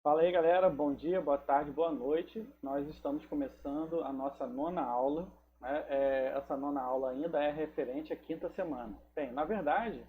Fala aí, galera. Bom dia, boa tarde, boa noite. Nós estamos começando a nossa nona aula, né? Essa nona aula ainda é referente à quinta semana. Bem, na verdade,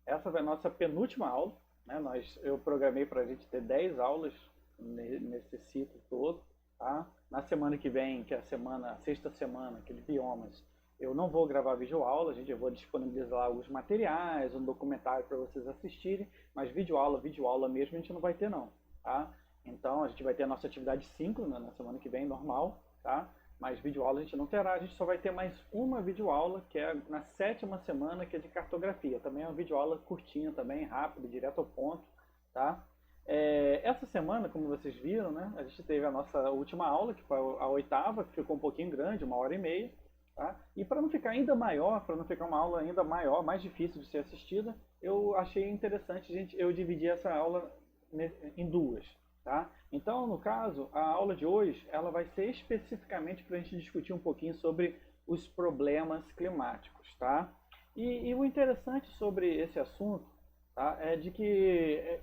essa vai a nossa penúltima aula, né? Eu programei para a gente ter 10 aulas nesse ciclo todo, tá? Na semana que vem, que é a sexta semana, aquele biomas, eu não vou gravar videoaula, eu vou disponibilizar alguns materiais, um documentário para vocês assistirem, mas videoaula mesmo a gente não vai ter não, tá? Então a gente vai ter a nossa atividade síncrona na semana que vem, normal, tá? Mas videoaula a gente não terá, a gente só vai ter mais uma videoaula, que é na sétima semana, que é de cartografia. Também é uma videoaula curtinha também, rápida, direto ao ponto, tá? Essa semana, como vocês viram, né, a gente teve a nossa última aula, que foi a oitava, que ficou um pouquinho grande, 1 hora e meia. Tá? E para não ficar ainda maior, para não ficar uma aula ainda maior, mais difícil de ser assistida, eu achei interessante eu dividir essa aula em duas. Tá? Então, no caso, a aula de hoje ela vai ser especificamente para a gente discutir um pouquinho sobre os problemas climáticos. Tá? E o interessante sobre esse assunto, tá, é de que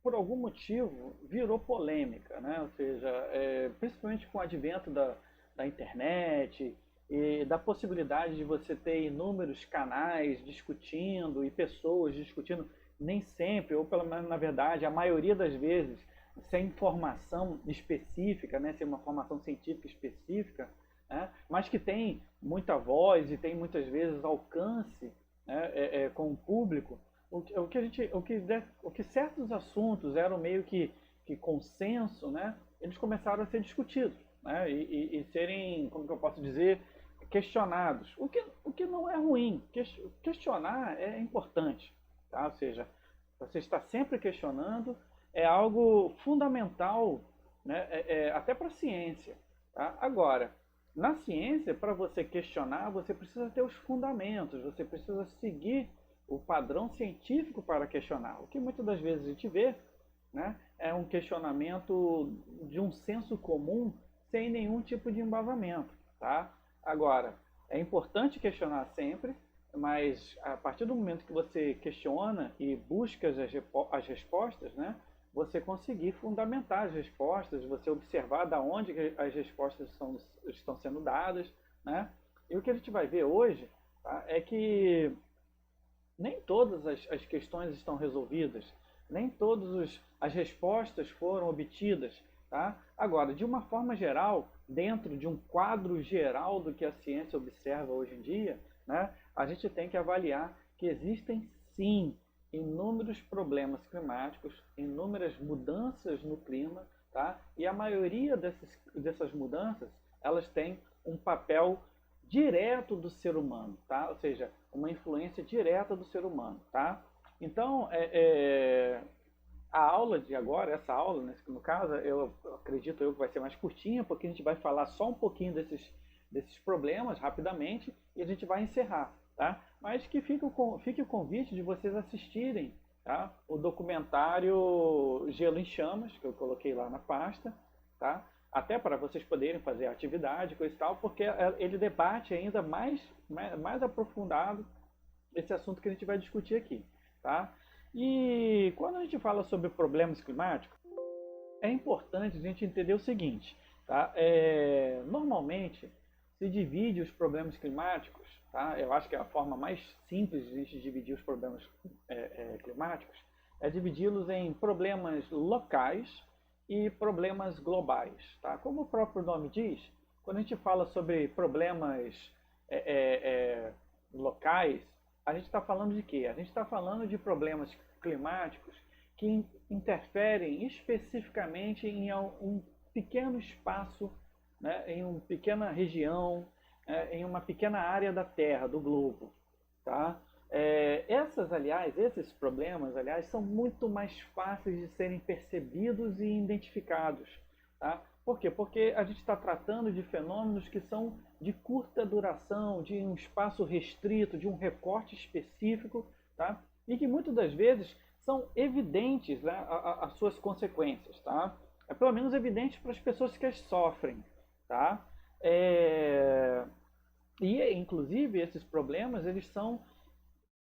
por algum motivo, virou polêmica, né? Ou seja, principalmente com o advento da internet e da possibilidade de você ter inúmeros canais discutindo e pessoas discutindo, nem sempre, ou pelo menos na verdade, a maioria das vezes, sem informação específica, né? Sem uma formação científica específica, né? Mas que tem muita voz e tem muitas vezes alcance, né? Com o público, o que certos assuntos eram meio que consenso, né? Eles começaram a ser discutidos, né? E serem, como que eu posso dizer, questionados. O que não é ruim. Questionar é importante, tá? Ou seja, você está sempre questionando é algo fundamental, né? Até para a ciência. Tá? Agora, na ciência, para você questionar, você precisa ter os fundamentos, você precisa seguir o padrão científico para questionar. O que muitas das vezes a gente vê, né, é um questionamento de um senso comum sem nenhum tipo de embasamento. Tá? Agora, é importante questionar sempre, mas a partir do momento que você questiona e busca as respostas, né, você conseguir fundamentar as respostas, você observar da onde as respostas estão sendo dadas, né? E o que a gente vai ver hoje, tá, é que nem todas as questões estão resolvidas, nem todas as respostas foram obtidas. Tá? Agora, de uma forma geral, dentro de um quadro geral do que a ciência observa hoje em dia, né, a gente tem que avaliar que existem sim inúmeros problemas climáticos, inúmeras mudanças no clima, tá? E a maioria dessas mudanças, elas têm um papel direto do ser humano, tá? Ou seja, uma influência direta do ser humano, tá? Então, a aula de agora, essa aula, no caso, eu acredito que vai ser mais curtinha, porque a gente vai falar só um pouquinho desses problemas rapidamente e a gente vai encerrar, tá? Mas que fique o convite de vocês assistirem, tá? O documentário Gelo em Chamas, que eu coloquei lá na pasta, tá? Até para vocês poderem fazer atividade, coisa e tal, porque ele debate ainda mais aprofundado esse assunto que a gente vai discutir aqui, tá? E quando a gente fala sobre problemas climáticos, é importante a gente entender o seguinte, tá? Normalmente se divide os problemas climáticos, tá? Eu acho que a forma mais simples de a gente dividir os problemas climáticos é dividi-los em problemas locais e problemas globais, tá? Como o próprio nome diz, quando a gente fala sobre problemas é, é, é, locais, a gente está falando de quê? A gente está falando de problemas climáticos que interferem especificamente em um pequeno espaço, né, em uma pequena região, em uma pequena área da Terra, do globo. Tá? Esses problemas, aliás, são muito mais fáceis de serem percebidos e identificados. Tá? Por quê? Porque a gente está tratando de fenômenos que são de curta duração, de um espaço restrito, de um recorte específico, tá? E que muitas das vezes são evidentes, né, as suas consequências. Tá? É pelo menos evidente para as pessoas que as sofrem. Tá? É... E, inclusive, esses problemas eles são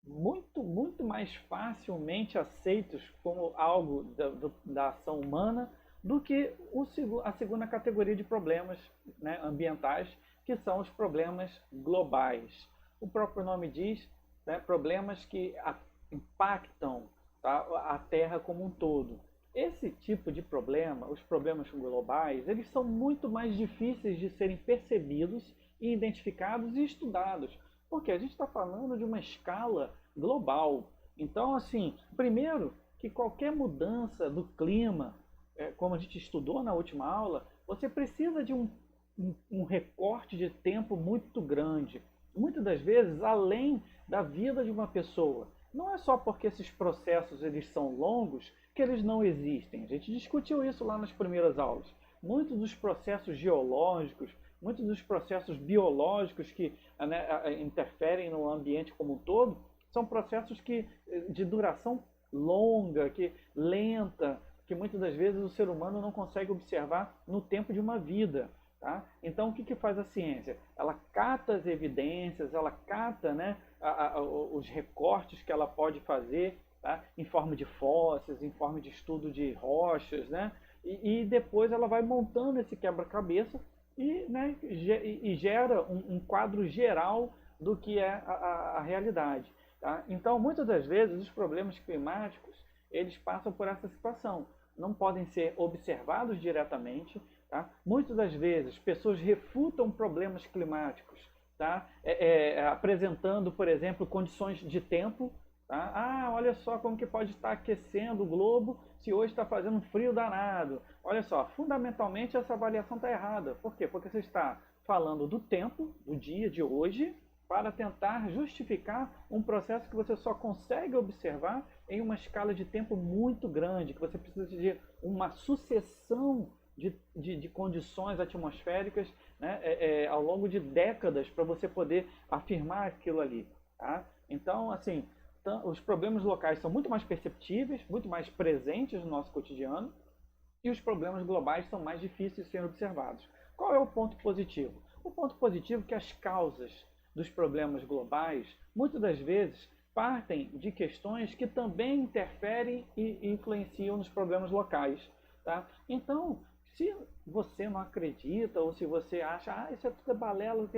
muito mais facilmente aceitos como algo da ação humana do que a segunda categoria de problemas, né, ambientais, que são os problemas globais. O próprio nome diz, né, problemas que impactam, tá, a Terra como um todo. Esse tipo de problema, os problemas globais, eles são muito mais difíceis de serem percebidos e identificados e estudados, porque a gente está falando de uma escala global. Então, assim, primeiro que qualquer mudança do clima, como a gente estudou na última aula, você precisa de um recorte de tempo muito grande. Muitas das vezes, além da vida de uma pessoa. Não é só porque esses processos eles são longos que eles não existem. A gente discutiu isso lá nas primeiras aulas. Muitos dos processos geológicos, muitos dos processos biológicos que, né, interferem no ambiente como um todo, são processos de duração longa, lenta, que muitas das vezes o ser humano não consegue observar no tempo de uma vida. Tá? Então, o que faz a ciência? Ela cata as evidências, ela cata, né, os recortes que ela pode fazer, tá? Em forma de fósseis, em forma de estudo de rochas, né? E depois ela vai montando esse quebra-cabeça né, e gera um quadro geral do que é a realidade. Tá? Então, muitas das vezes, os problemas climáticos eles passam por essa situação. Não podem ser observados diretamente. Tá? Muitas das vezes, pessoas refutam problemas climáticos, tá? Apresentando, por exemplo, condições de tempo. Tá? Ah, olha só como que pode estar aquecendo o globo se hoje está fazendo um frio danado. Olha só, fundamentalmente essa avaliação está errada. Por quê? Porque você está falando do tempo, do dia de hoje, para tentar justificar um processo que você só consegue observar em uma escala de tempo muito grande, que você precisa de uma sucessão de condições atmosféricas, né, ao longo de décadas para você poder afirmar aquilo ali. Tá? Então, assim, os problemas locais são muito mais perceptíveis, muito mais presentes no nosso cotidiano, e os problemas globais são mais difíceis de serem observados. Qual é o ponto positivo? O ponto positivo é que as causas dos problemas globais, muitas das vezes, partem de questões que também interferem e influenciam nos problemas locais. Tá? Então, se você não acredita, ou se você acha, isso é tudo balela,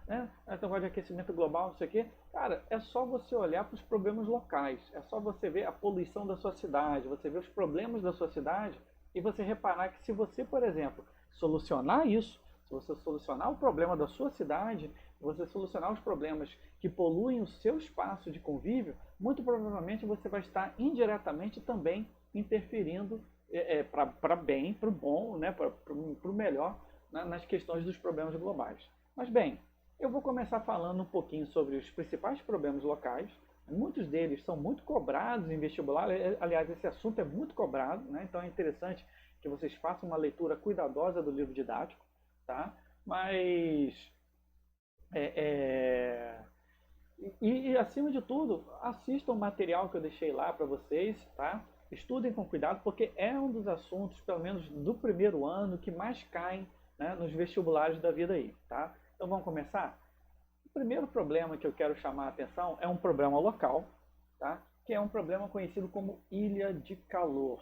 né? Esse negócio de aquecimento global, não sei o quê, cara, é só você olhar para os problemas locais, é só você ver a poluição da sua cidade, você ver os problemas da sua cidade, e você reparar que se você, por exemplo, solucionar isso, se você solucionar o problema da sua cidade, você solucionar os problemas que poluem o seu espaço de convívio, muito provavelmente você vai estar indiretamente também interferindo para bem, para o bom, né, para o melhor, né, nas questões dos problemas globais. Mas bem, eu vou começar falando um pouquinho sobre os principais problemas locais. Muitos deles são muito cobrados em vestibular, aliás, esse assunto é muito cobrado, né? Então é interessante que vocês façam uma leitura cuidadosa do livro didático, tá? Mas é, acima de tudo, assistam o material que eu deixei lá para vocês, tá? Estudem com cuidado, porque é um dos assuntos, pelo menos do primeiro ano, que mais caem, né, nos vestibulares da vida aí, tá? Então vamos começar? O primeiro problema que eu quero chamar a atenção é um problema local, tá? Que é um problema conhecido como ilha de calor.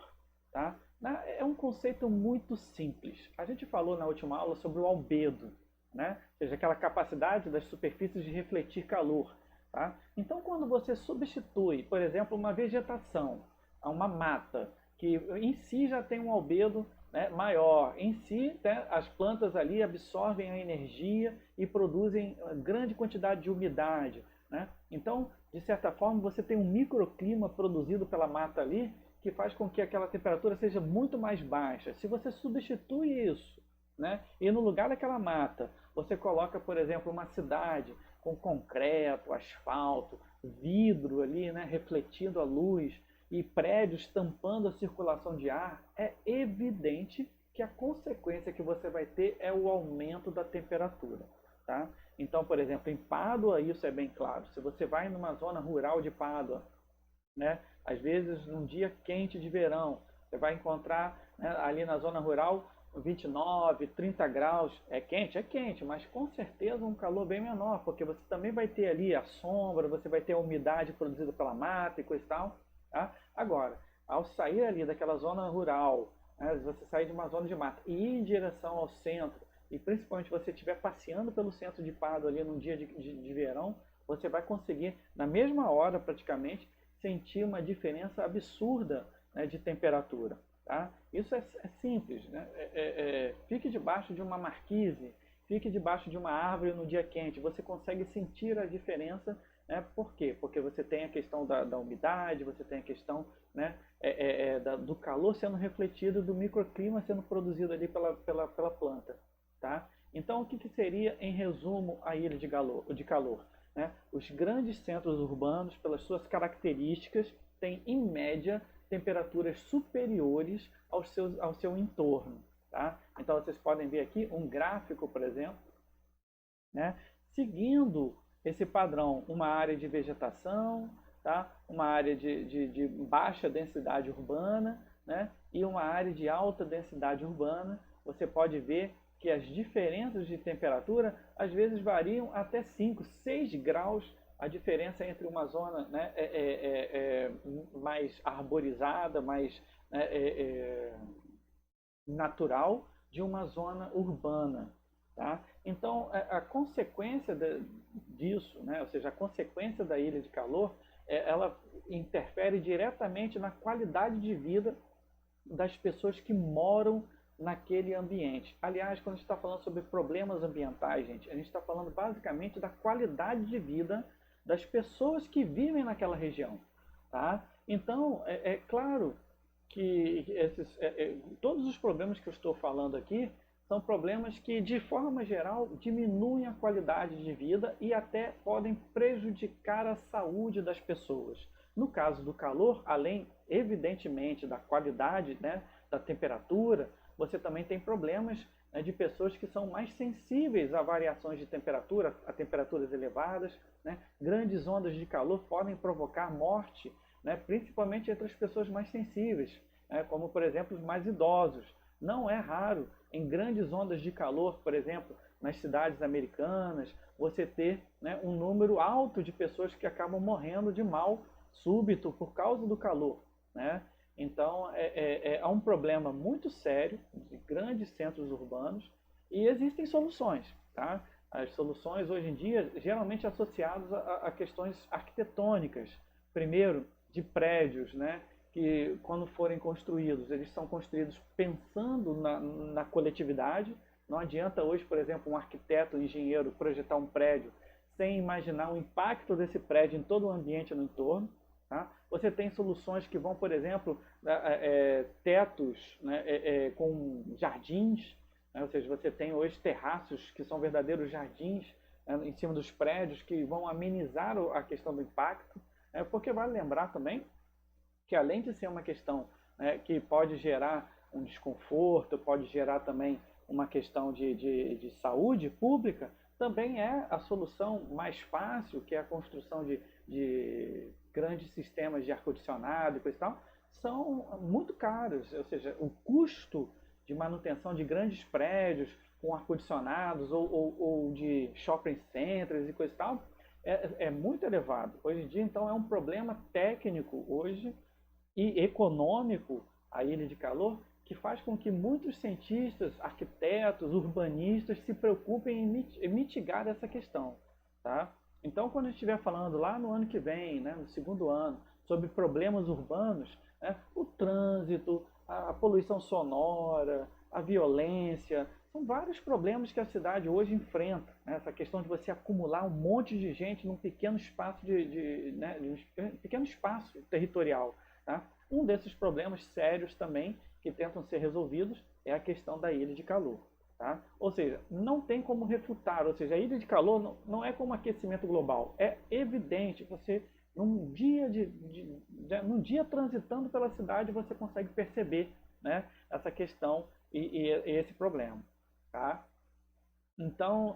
Tá? É um conceito muito simples. A gente falou na última aula sobre o albedo, né? Ou seja, aquela capacidade das superfícies de refletir calor. Tá? Então, quando você substitui, por exemplo, uma vegetação a uma mata, que em si já tem um albedo, né, maior, em si, né, as plantas ali absorvem a energia e produzem grande quantidade de umidade. Né? Então, de certa forma, você tem um microclima produzido pela mata ali que faz com que aquela temperatura seja muito mais baixa. Se você substitui isso, né, e no lugar daquela mata você coloca, por exemplo, uma cidade com concreto, asfalto, vidro ali, né, refletindo a luz, e prédios tampando a circulação de ar, é evidente que a consequência que você vai ter é o aumento da temperatura. Tá? Então, por exemplo, em Pádua isso é bem claro. Se você vai numa zona rural de Pádua, né, às vezes num dia quente de verão, você vai encontrar, né, ali na zona rural 29, 30 graus. É quente, mas com certeza um calor bem menor, porque você também vai ter ali a sombra, você vai ter a umidade produzida pela mata e coisa e tal. Tá? Agora, ao sair ali daquela zona rural, né, você sair de uma zona de mata e ir em direção ao centro, e principalmente você estiver passeando pelo centro de Pádua ali num dia de verão, você vai conseguir, na mesma hora praticamente, sentir uma diferença absurda, né, de temperatura. Tá? Isso é simples. Né? Fique debaixo de uma marquise, fique debaixo de uma árvore no dia quente, você consegue sentir a diferença. Né? Por quê? Porque você tem a questão da umidade, você tem a questão, né, do calor sendo refletido, do microclima sendo produzido ali pela planta. Tá? Então, o que seria, em resumo, a ilha de calor? Né? Os grandes centros urbanos, pelas suas características, têm, em média, temperaturas superiores ao seu entorno. Tá? Então, vocês podem ver aqui um gráfico, por exemplo, né, seguindo esse padrão, uma área de vegetação, tá? Uma área de baixa densidade urbana, né? E uma área de alta densidade urbana. Você pode ver que as diferenças de temperatura às vezes variam até 5, 6 graus a diferença entre uma zona, né, mais arborizada, mais, né, natural, de uma zona urbana. Tá? Então, a consequência disso, né, ou seja, a consequência da ilha de calor, ela interfere diretamente na qualidade de vida das pessoas que moram naquele ambiente. Aliás, quando a gente está falando sobre problemas ambientais, gente, a gente está falando basicamente da qualidade de vida das pessoas que vivem naquela região. Tá? Então, é claro que todos os problemas que eu estou falando aqui são problemas que, de forma geral, diminuem a qualidade de vida e até podem prejudicar a saúde das pessoas. No caso do calor, além, evidentemente, da qualidade, né, da temperatura, você também tem problemas, né, de pessoas que são mais sensíveis a variações de temperatura, a temperaturas elevadas. Né? Grandes ondas de calor podem provocar morte, né, principalmente entre as pessoas mais sensíveis, né, como, por exemplo, os mais idosos. Não é raro, em grandes ondas de calor, por exemplo, nas cidades americanas, você ter, né, um número alto de pessoas que acabam morrendo de mal súbito por causa do calor. Né? Então, é um problema muito sério de grandes centros urbanos e existem soluções. Tá? As soluções, hoje em dia, geralmente associadas a questões arquitetônicas. Primeiro, de prédios, né, que quando forem construídos, eles são construídos pensando na coletividade. Não adianta hoje, por exemplo, um arquiteto, um engenheiro projetar um prédio sem imaginar o impacto desse prédio em todo o ambiente no entorno. Tá? Você tem soluções que vão, por exemplo, tetos, né, com jardins, né? Ou seja, você tem hoje terraços que são verdadeiros jardins, né, em cima dos prédios, que vão amenizar a questão do impacto. Porque vale lembrar também que, além de ser uma questão, né, que pode gerar um desconforto, pode gerar também uma questão de saúde pública, também é a solução mais fácil, que é a construção de grandes sistemas de ar-condicionado e coisa e tal, são muito caros. Ou seja, o custo de manutenção de grandes prédios com ar-condicionados ou de shopping centers e coisa e tal, é muito elevado. Hoje em dia, então, é um problema técnico hoje e econômico, a ilha de calor, que faz com que muitos cientistas, arquitetos, urbanistas se preocupem em mitigar essa questão. Tá? Então, quando a gente estiver falando lá no ano que vem, né, no segundo ano, sobre problemas urbanos, né, o trânsito, a poluição sonora, a violência, são vários problemas que a cidade hoje enfrenta. Né? Essa questão de você acumular um monte de gente num pequeno espaço, né, de um pequeno espaço territorial. Tá? Um desses problemas sérios também, que tentam ser resolvidos, é a questão da ilha de calor. Tá? Ou seja, não tem como refutar, ou seja, a ilha de calor não é como aquecimento global. É evidente, você, num dia transitando pela cidade, você consegue perceber, né, essa questão e esse problema. Tá? Então,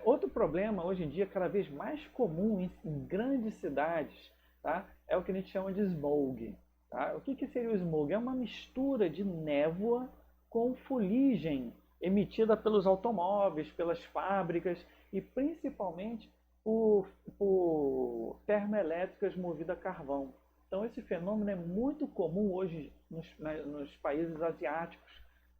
outro problema hoje em dia, cada vez mais comum em grandes cidades, tá, é o que a gente chama de smog. Tá? O que seria o smog? É uma mistura de névoa, com fuligem emitida pelos automóveis, pelas fábricas e principalmente por termoelétricas movidas a carvão. Então esse fenômeno é muito comum hoje nos países asiáticos,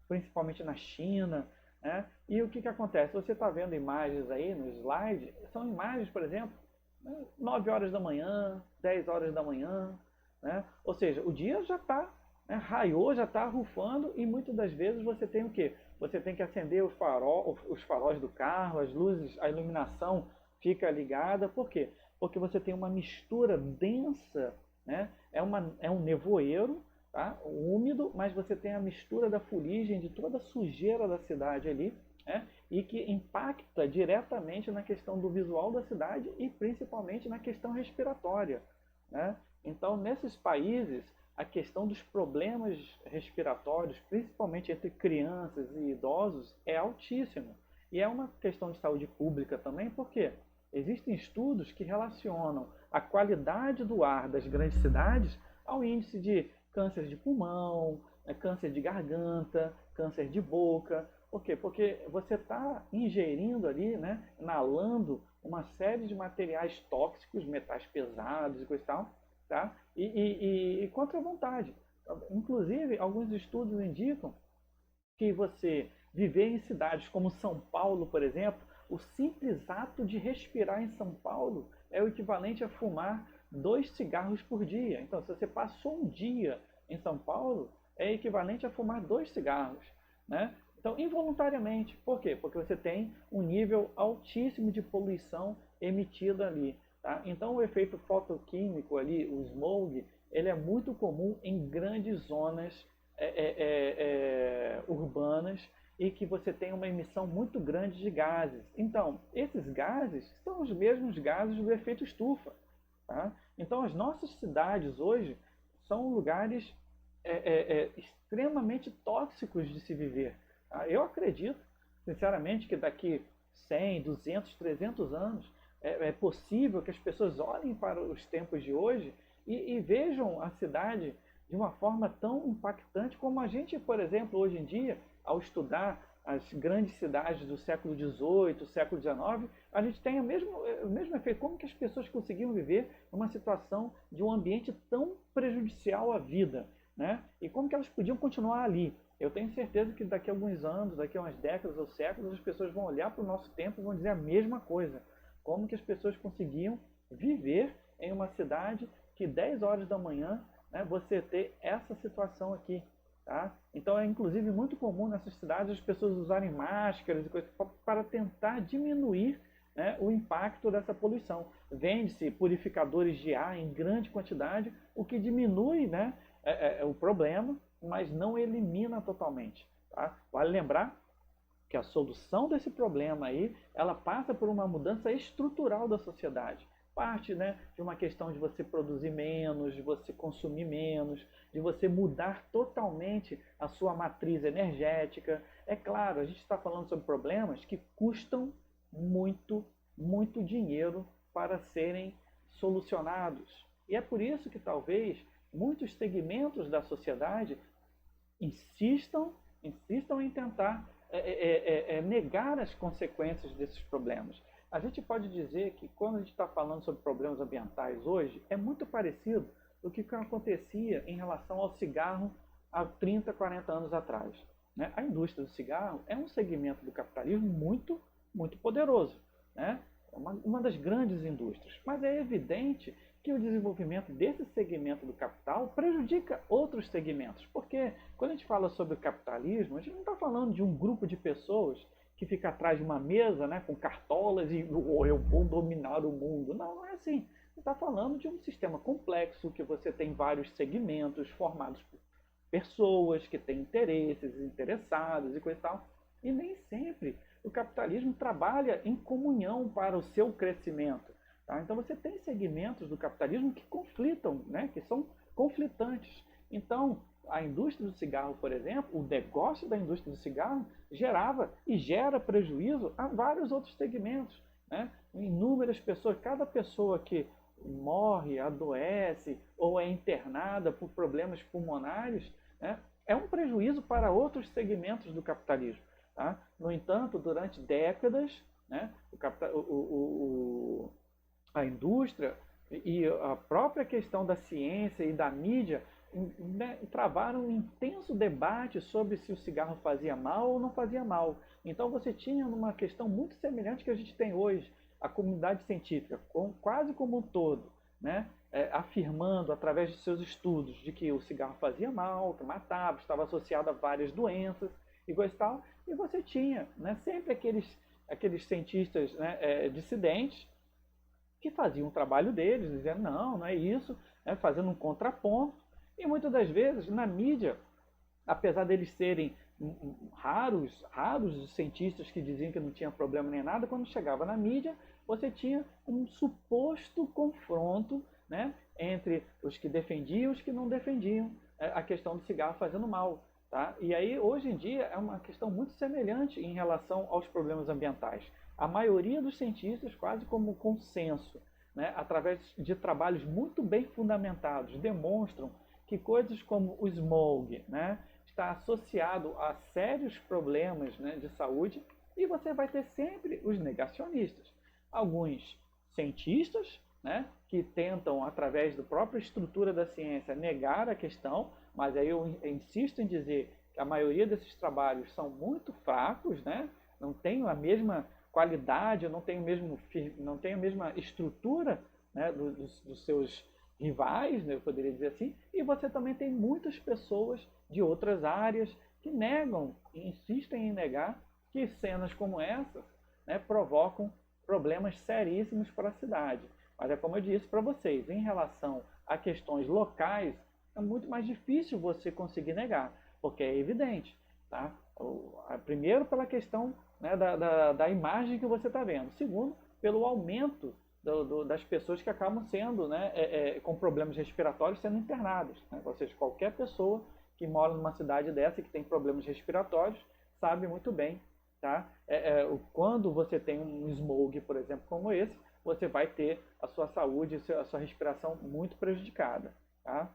principalmente na China, né? E o que acontece? Você está vendo imagens aí no slide, são imagens, por exemplo, 9 horas da manhã, 10 horas da manhã, né? Ou seja, o dia já está, né, raiou, já está rufando e muitas das vezes você tem o quê? Você tem que acender os faróis do carro, as luzes, a iluminação fica ligada. Por quê? Porque você tem uma mistura densa, né? É um nevoeiro, tá? Úmido, mas você tem a mistura da fuligem, de toda a sujeira da cidade ali, né? E que impacta diretamente na questão do visual da cidade e principalmente na questão respiratória, né? Então, nesses países, a questão dos problemas respiratórios, principalmente entre crianças e idosos, é altíssima. E é uma questão de saúde pública também, porque existem estudos que relacionam a qualidade do ar das grandes cidades ao índice de câncer de pulmão, câncer de garganta, câncer de boca. Por quê? Porque você está ingerindo ali, né, inalando uma série de materiais tóxicos, metais pesados e coisa e tal, tá? E contra a vontade. Inclusive, alguns estudos indicam que você viver em cidades como São Paulo, por exemplo, o simples ato de respirar em São Paulo é o equivalente a fumar 2 cigarros por dia. Então, se você passou um dia em São Paulo, é equivalente a fumar 2 cigarros, né? Então, involuntariamente. Por quê? Porque você tem um nível altíssimo de poluição emitida ali. Tá? Então, o efeito fotoquímico ali, o smog, ele é muito comum em grandes zonas urbanas e que você tem uma emissão muito grande de gases. Então, esses gases são os mesmos gases do efeito estufa. Tá? Então, as nossas cidades hoje são lugares extremamente tóxicos de se viver. Tá? Eu acredito, sinceramente, que daqui 100, 200, 300 anos é possível que as pessoas olhem para os tempos de hoje e vejam a cidade de uma forma tão impactante como a gente, por exemplo, hoje em dia, ao estudar as grandes cidades do século XVIII, século XIX, a gente tem o mesmo efeito. Como que as pessoas conseguiam viver numa situação de um ambiente tão prejudicial à vida, né? E como que elas podiam continuar ali? Eu tenho certeza que daqui a alguns anos, daqui a umas décadas ou séculos, as pessoas vão olhar para o nosso tempo e vão dizer a mesma coisa. Como que as pessoas conseguiam viver em uma cidade que 10 horas da manhã, né, você ter essa situação aqui. Tá? Então é inclusive muito comum nessas cidades as pessoas usarem máscaras e coisas para tentar diminuir, né, o impacto dessa poluição. Vende-se purificadores de ar em grande quantidade, o que diminui, né, o problema, mas não elimina totalmente. Tá? Vale lembrar que a solução desse problema aí, ela passa por uma mudança estrutural da sociedade. Parte, né, de uma questão de você produzir menos, de você consumir menos, de você mudar totalmente a sua matriz energética. É claro, a gente está falando sobre problemas que custam muito, muito dinheiro para serem solucionados. E é por isso que talvez muitos segmentos da sociedade insistam em tentar negar as consequências desses problemas. A gente pode dizer que quando a gente está falando sobre problemas ambientais hoje, é muito parecido do que acontecia em relação ao cigarro há 30, 40 anos atrás. Né? A indústria do cigarro é um segmento do capitalismo muito, muito poderoso. Né? É uma das grandes indústrias. Mas é evidente que o desenvolvimento desse segmento do capital prejudica outros segmentos. Porque quando a gente fala sobre o capitalismo, a gente não está falando de um grupo de pessoas que fica atrás de uma mesa, né, com cartolas e eu vou dominar o mundo. Não, não é assim. Você está falando de um sistema complexo, que você tem vários segmentos formados por pessoas que têm interesses, interessados e coisa e tal. E nem sempre o capitalismo trabalha em comunhão para o seu crescimento. Tá? Então você tem segmentos do capitalismo que conflitam, né, que são conflitantes. Então, a indústria do cigarro, por exemplo, o negócio da indústria do cigarro gerava e gera prejuízo a vários outros segmentos. Né? Inúmeras pessoas, cada pessoa que morre, adoece ou é internada por problemas pulmonares, né, é um prejuízo para outros segmentos do capitalismo. Tá? No entanto, durante décadas, né, a indústria e a própria questão da ciência e da mídia, né, travaram um intenso debate sobre se o cigarro fazia mal ou não fazia mal. Então você tinha uma questão muito semelhante que a gente tem hoje, a comunidade científica, quase como um todo, né, afirmando através de seus estudos de que o cigarro fazia mal, que matava, estava associado a várias doenças e coisa e tal. E você tinha, né, sempre aqueles cientistas, né, dissidentes que faziam o trabalho deles, dizendo não, não é isso, né, fazendo um contraponto. E muitas das vezes, na mídia, apesar deles serem raros os cientistas que diziam que não tinha problema nem nada, quando chegava na mídia, você tinha um suposto confronto, né, entre os que defendiam e os que não defendiam a questão do cigarro fazendo mal. Tá? E aí, hoje em dia, é uma questão muito semelhante em relação aos problemas ambientais. A maioria dos cientistas, quase como consenso, né, através de trabalhos muito bem fundamentados, demonstram que coisas como o smog, né, está associado a sérios problemas, né, de saúde, e você vai ter sempre os negacionistas. Alguns cientistas, né, que tentam, através da própria estrutura da ciência, negar a questão, mas aí eu insisto em dizer que a maioria desses trabalhos são muito fracos, né, não tem a mesma qualidade, não tem a mesma estrutura, né, dos seus rivais, né, eu poderia dizer assim, e você também tem muitas pessoas de outras áreas que negam e insistem em negar que cenas como essas, né, provocam problemas seríssimos para a cidade. Mas é como eu disse para vocês, em relação a questões locais, é muito mais difícil você conseguir negar, porque é evidente. Tá? Primeiro, pela questão, né, da imagem que você está vendo. Segundo, pelo aumento das pessoas que acabam sendo, né, com problemas respiratórios sendo internadas. Né? Ou seja, qualquer pessoa que mora numa cidade dessa e que tem problemas respiratórios sabe muito bem. Tá? Quando você tem um smog, por exemplo, como esse, você vai ter a sua saúde, a sua respiração muito prejudicada. Tá?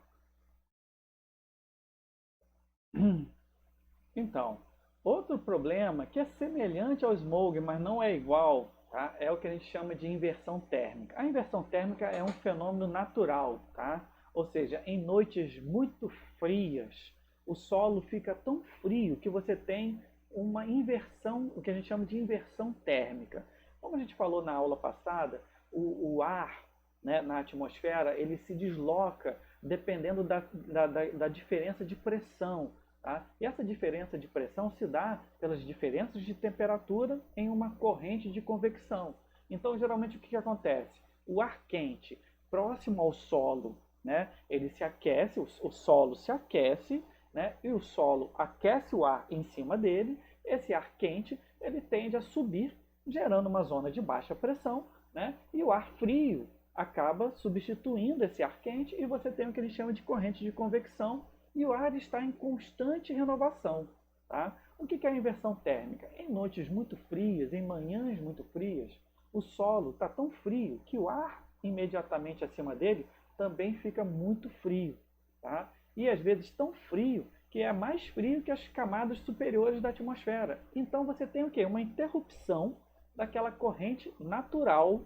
Então, outro problema que é semelhante ao smog, mas não é igual, tá? É o que a gente chama de inversão térmica. A inversão térmica é um fenômeno natural, tá? Ou seja, em noites muito frias, o solo fica tão frio que você tem uma inversão, o que a gente chama de inversão térmica. Como a gente falou na aula passada, o ar, né, na atmosfera ele se desloca dependendo da diferença de pressão. Tá? E essa diferença de pressão se dá pelas diferenças de temperatura em uma corrente de convecção. Então, geralmente, o que acontece? O ar quente, próximo ao solo, né, ele se aquece, o solo se aquece, né, e o solo aquece o ar em cima dele. Esse ar quente ele tende a subir, gerando uma zona de baixa pressão, né, e o ar frio acaba substituindo esse ar quente e você tem o que eles chamam de corrente de convecção, e o ar está em constante renovação. Tá? O que é a inversão térmica? Em noites muito frias, em manhãs muito frias, o solo está tão frio que o ar imediatamente acima dele também fica muito frio. Tá? E às vezes tão frio que é mais frio que as camadas superiores da atmosfera. Então você tem o quê? Uma interrupção daquela corrente natural,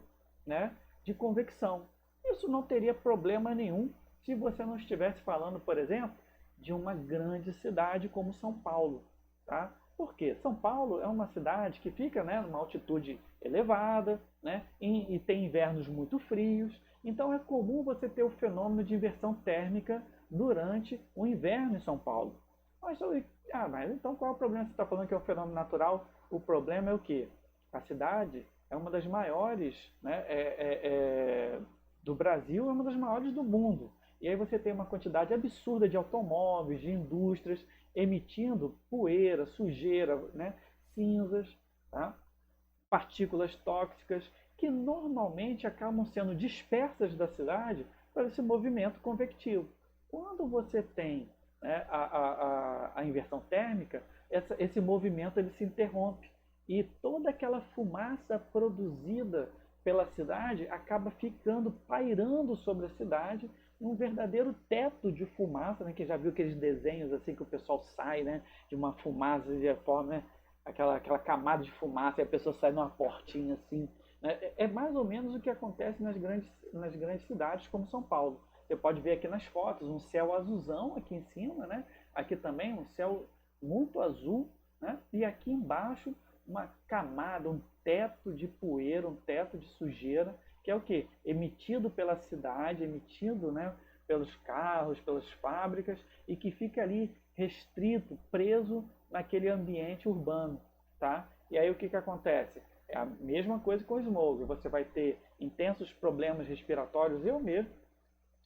né, de convecção. Isso não teria problema nenhum se você não estivesse falando, por exemplo, de uma grande cidade como São Paulo. Tá? Por quê? São Paulo é uma cidade que fica, né, numa altitude elevada, né, e tem invernos muito frios. Então é comum você ter o fenômeno de inversão térmica durante o inverno em São Paulo. Mas então qual é o problema? Você está falando que é um fenômeno natural? O problema é o quê? A cidade é uma das maiores, né, do Brasil, é uma das maiores do mundo. E aí você tem uma quantidade absurda de automóveis, de indústrias, emitindo poeira, sujeira, né, cinzas, tá? Partículas tóxicas, que normalmente acabam sendo dispersas da cidade para esse movimento convectivo. Quando você tem, né, a inversão térmica, esse movimento ele se interrompe. E toda aquela fumaça produzida pela cidade acaba ficando, pairando sobre a cidade, um verdadeiro teto de fumaça, né? Que já viu aqueles desenhos assim que o pessoal sai, né? De uma fumaça de forma, né? Aquela camada de fumaça e a pessoa sai numa portinha assim. Né? É mais ou menos o que acontece nas grandes cidades como São Paulo. Você pode ver aqui nas fotos um céu azulzão aqui em cima, né? Aqui também um céu muito azul, né? E aqui embaixo uma camada, um teto de poeira, um teto de sujeira, que é o que? Emitido pela cidade, emitido, né, pelos carros, pelas fábricas, e que fica ali restrito, preso naquele ambiente urbano. Tá? E aí o que acontece? É a mesma coisa com o smog. Você vai ter intensos problemas respiratórios. Eu mesmo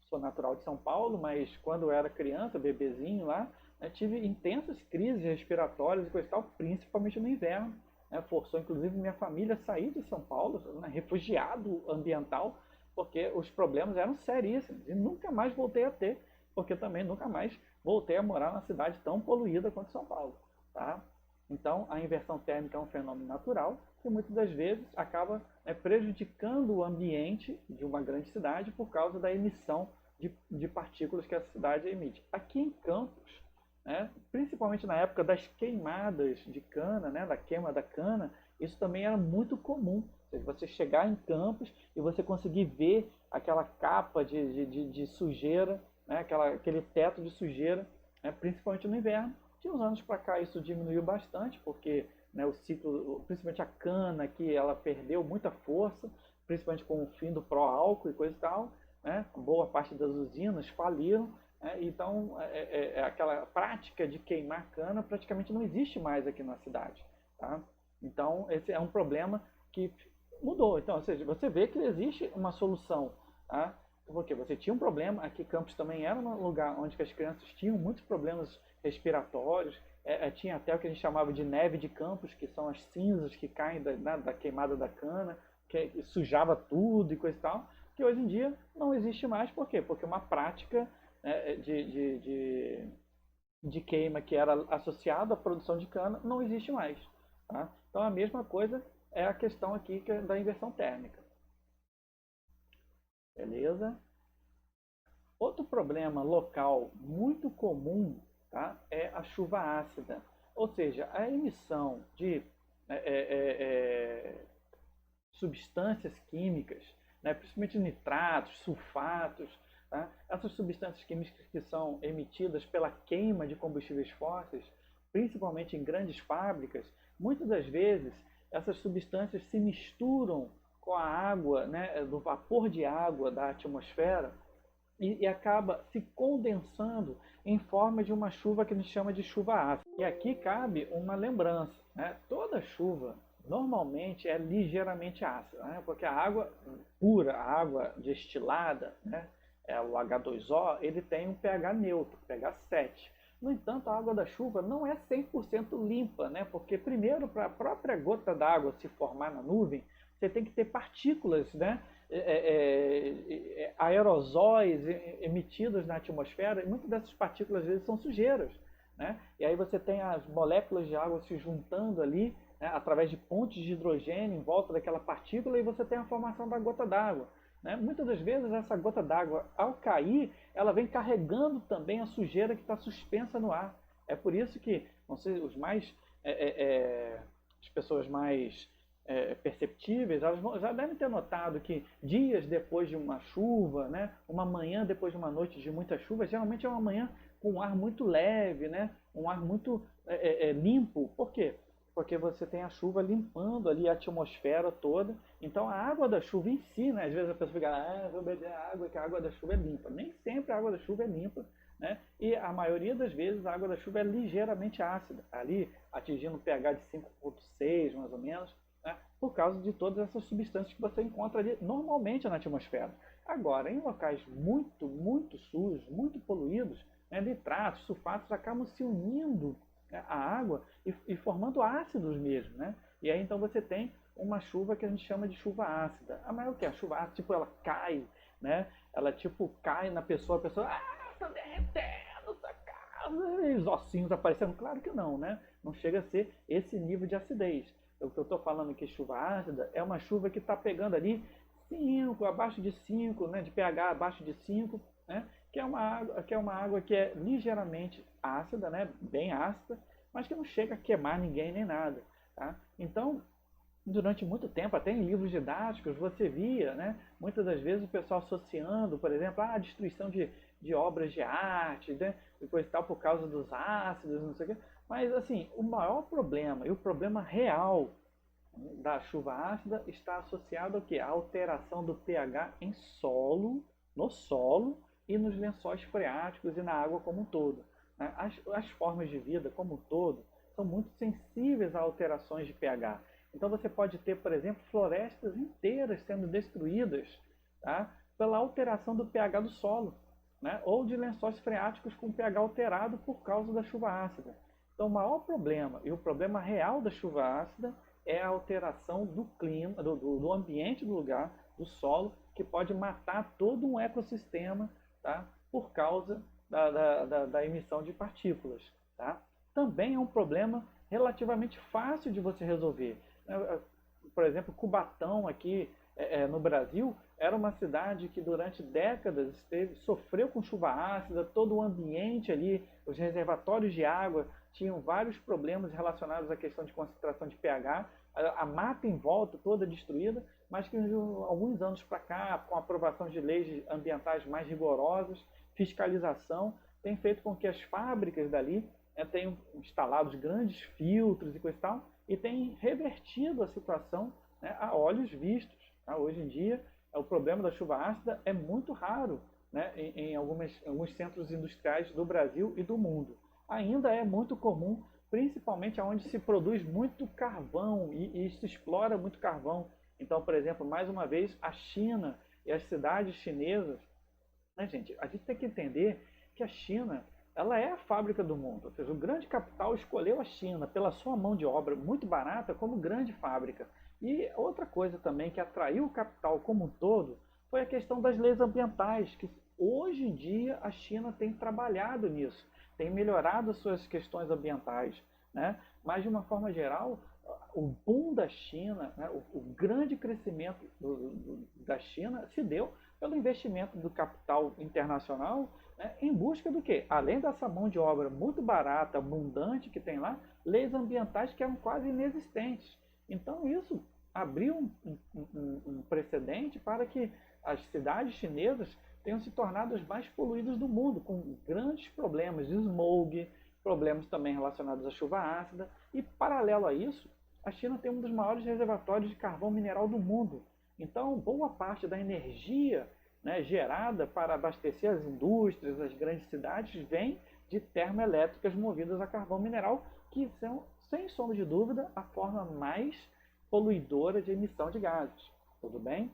sou natural de São Paulo, mas quando eu era criança, bebezinho lá, né, tive intensas crises respiratórias e coisa e tal, principalmente no inverno. Né, forçou inclusive minha família a sair de São Paulo, né, refugiado ambiental, porque os problemas eram seríssimos e nunca mais voltei a ter, porque também nunca mais voltei a morar numa cidade tão poluída quanto São Paulo. Tá? Então, a inversão térmica é um fenômeno natural que muitas das vezes acaba, né, prejudicando o ambiente de uma grande cidade por causa da emissão de partículas que a cidade emite. Aqui em Campos, né, principalmente na época das queimadas de cana, né, da queima da cana, isso também era muito comum. Ou seja, você chegar em Campos e você conseguir ver aquela capa de sujeira, né, aquele teto de sujeira, né, principalmente no inverno. De uns anos para cá isso diminuiu bastante, porque, né, o ciclo, principalmente a cana aqui, ela perdeu muita força, principalmente com o fim do pró-álcool e coisa e tal, né? Boa parte das usinas faliram, né? Então aquela prática de queimar cana praticamente não existe mais aqui na cidade. Tá? Então esse é um problema que mudou. Então, ou seja, você vê que existe uma solução. Tá? Porque você tinha um problema, aqui Campos também era um lugar onde as crianças tinham muitos problemas respiratórios, tinha até o que a gente chamava de neve de Campos, que são as cinzas que caem da queimada da cana, que sujava tudo e coisa e tal, que hoje em dia não existe mais. Por quê? Porque uma prática, né, de queima que era associada à produção de cana não existe mais. Tá? Então a mesma coisa é a questão aqui da inversão térmica. Beleza? Outro problema local muito comum, tá, é a chuva ácida. Ou seja, a emissão de é, é, é, substâncias químicas, né, principalmente nitratos, sulfatos, tá? Essas substâncias químicas que são emitidas pela queima de combustíveis fósseis, principalmente em grandes fábricas, muitas das vezes essas substâncias se misturam com a água, né, do vapor de água da atmosfera e acaba se condensando em forma de uma chuva que a gente chama de chuva ácida. E aqui cabe uma lembrança, né? Toda chuva normalmente é ligeiramente ácida, né? Porque a água pura, a água destilada, né? O H2O, ele tem um pH neutro, pH 7. No entanto, a água da chuva não é 100% limpa, né? Porque primeiro, para a própria gota d'água se formar na nuvem, você tem que ter partículas, né, aerosóis emitidos na atmosfera, e muitas dessas partículas às vezes são sujeiras. Né? E aí você tem as moléculas de água se juntando ali, né, através de pontes de hidrogênio em volta daquela partícula, e você tem a formação da gota d'água. Né? Muitas das vezes essa gota d'água, ao cair, ela vem carregando também a sujeira que está suspensa no ar. É por isso que, não sei, as pessoas mais perceptíveis, elas já devem ter notado que dias depois de uma chuva, né, uma manhã depois de uma noite de muita chuva, geralmente é uma manhã com um ar muito leve, né, um ar muito limpo. Por quê? Porque você tem a chuva limpando ali a atmosfera toda. Então a água da chuva em si, né, às vezes a pessoa fica, vou beber água, que a água da chuva é limpa. Nem sempre a água da chuva é limpa. Né? E a maioria das vezes a água da chuva é ligeiramente ácida, ali atingindo um pH de 5,6 mais ou menos, né, por causa de todas essas substâncias que você encontra ali normalmente na atmosfera. Agora, em locais muito, muito sujos, muito poluídos, né, nitratos, sulfatos acabam se unindo, né, à água e formando ácidos mesmo. Né? E aí então você tem uma chuva que a gente chama de chuva ácida. A maior que é a chuva ácida, tipo, ela cai, né? Ela tipo cai na pessoa, a pessoa, tá derretendo, tá casa, e os ossinhos aparecendo. Claro que não, né? Não chega a ser esse nível de acidez. O que eu estou falando aqui, chuva ácida, é uma chuva que está pegando ali 5, abaixo de 5, né, de pH abaixo de 5, né? Que é uma água que é ligeiramente ácida, né? Bem ácida, mas que não chega a queimar ninguém nem nada. Tá? Então, durante muito tempo, até em livros didáticos, você via, né, muitas das vezes o pessoal associando, por exemplo, a destruição de obras de arte, né, e coisa e tal, por causa dos ácidos, não sei o quê. Mas, assim, o maior problema, e o problema real da chuva ácida está associado ao quê? À alteração do pH em solo, no solo e nos lençóis freáticos e na água como um todo. Né? As formas de vida como um todo são muito sensíveis a alterações de pH. Então você pode ter, por exemplo, florestas inteiras sendo destruídas, tá? Pela alteração do pH do solo, né? Ou de lençóis freáticos com pH alterado por causa da chuva ácida. Então o maior problema, e o problema real da chuva ácida, é a alteração do clima, do ambiente do lugar, do solo, que pode matar todo um ecossistema, tá? Por causa da emissão de partículas. Tá? Também é um problema relativamente fácil de você resolver. Por exemplo, Cubatão, aqui no Brasil, era uma cidade que durante décadas sofreu com chuva ácida, todo o ambiente ali, os reservatórios de água tinham vários problemas relacionados à questão de concentração de pH, a mata em volta toda destruída, mas que alguns anos para cá, com a aprovação de leis ambientais mais rigorosas, fiscalização, tem feito com que as fábricas dali tenham instalado grandes filtros e coisa e tal, e tem revertido a situação, né, a olhos vistos. Tá? Hoje em dia, o problema da chuva ácida é muito raro, né, em alguns centros industriais do Brasil e do mundo. Ainda é muito comum, principalmente onde se produz muito carvão e se explora muito carvão. Então, por exemplo, mais uma vez, a China e as cidades chinesas, né, gente? A gente tem que entender que a China, ela é a fábrica do mundo. Ou seja, o grande capital escolheu a China pela sua mão de obra muito barata como grande fábrica. E outra coisa também que atraiu o capital como um todo foi a questão das leis ambientais, que hoje em dia a China tem trabalhado nisso, tem melhorado as suas questões ambientais, né? Mas de uma forma geral, o boom da China, né, o grande crescimento da China se deu pelo investimento do capital internacional, né, em busca do quê? Além dessa mão de obra muito barata, abundante que tem lá, leis ambientais que eram quase inexistentes. Então isso abriu um precedente para que as cidades chinesas tenham se tornado as mais poluídas do mundo, com grandes problemas de smog, problemas também relacionados à chuva ácida, e paralelo a isso, a China tem um dos maiores reservatórios de carvão mineral do mundo. Então, boa parte da energia, né, gerada para abastecer as indústrias, as grandes cidades, vem de termoelétricas movidas a carvão mineral, que são, sem sombra de dúvida, a forma mais poluidora de emissão de gases. Tudo bem?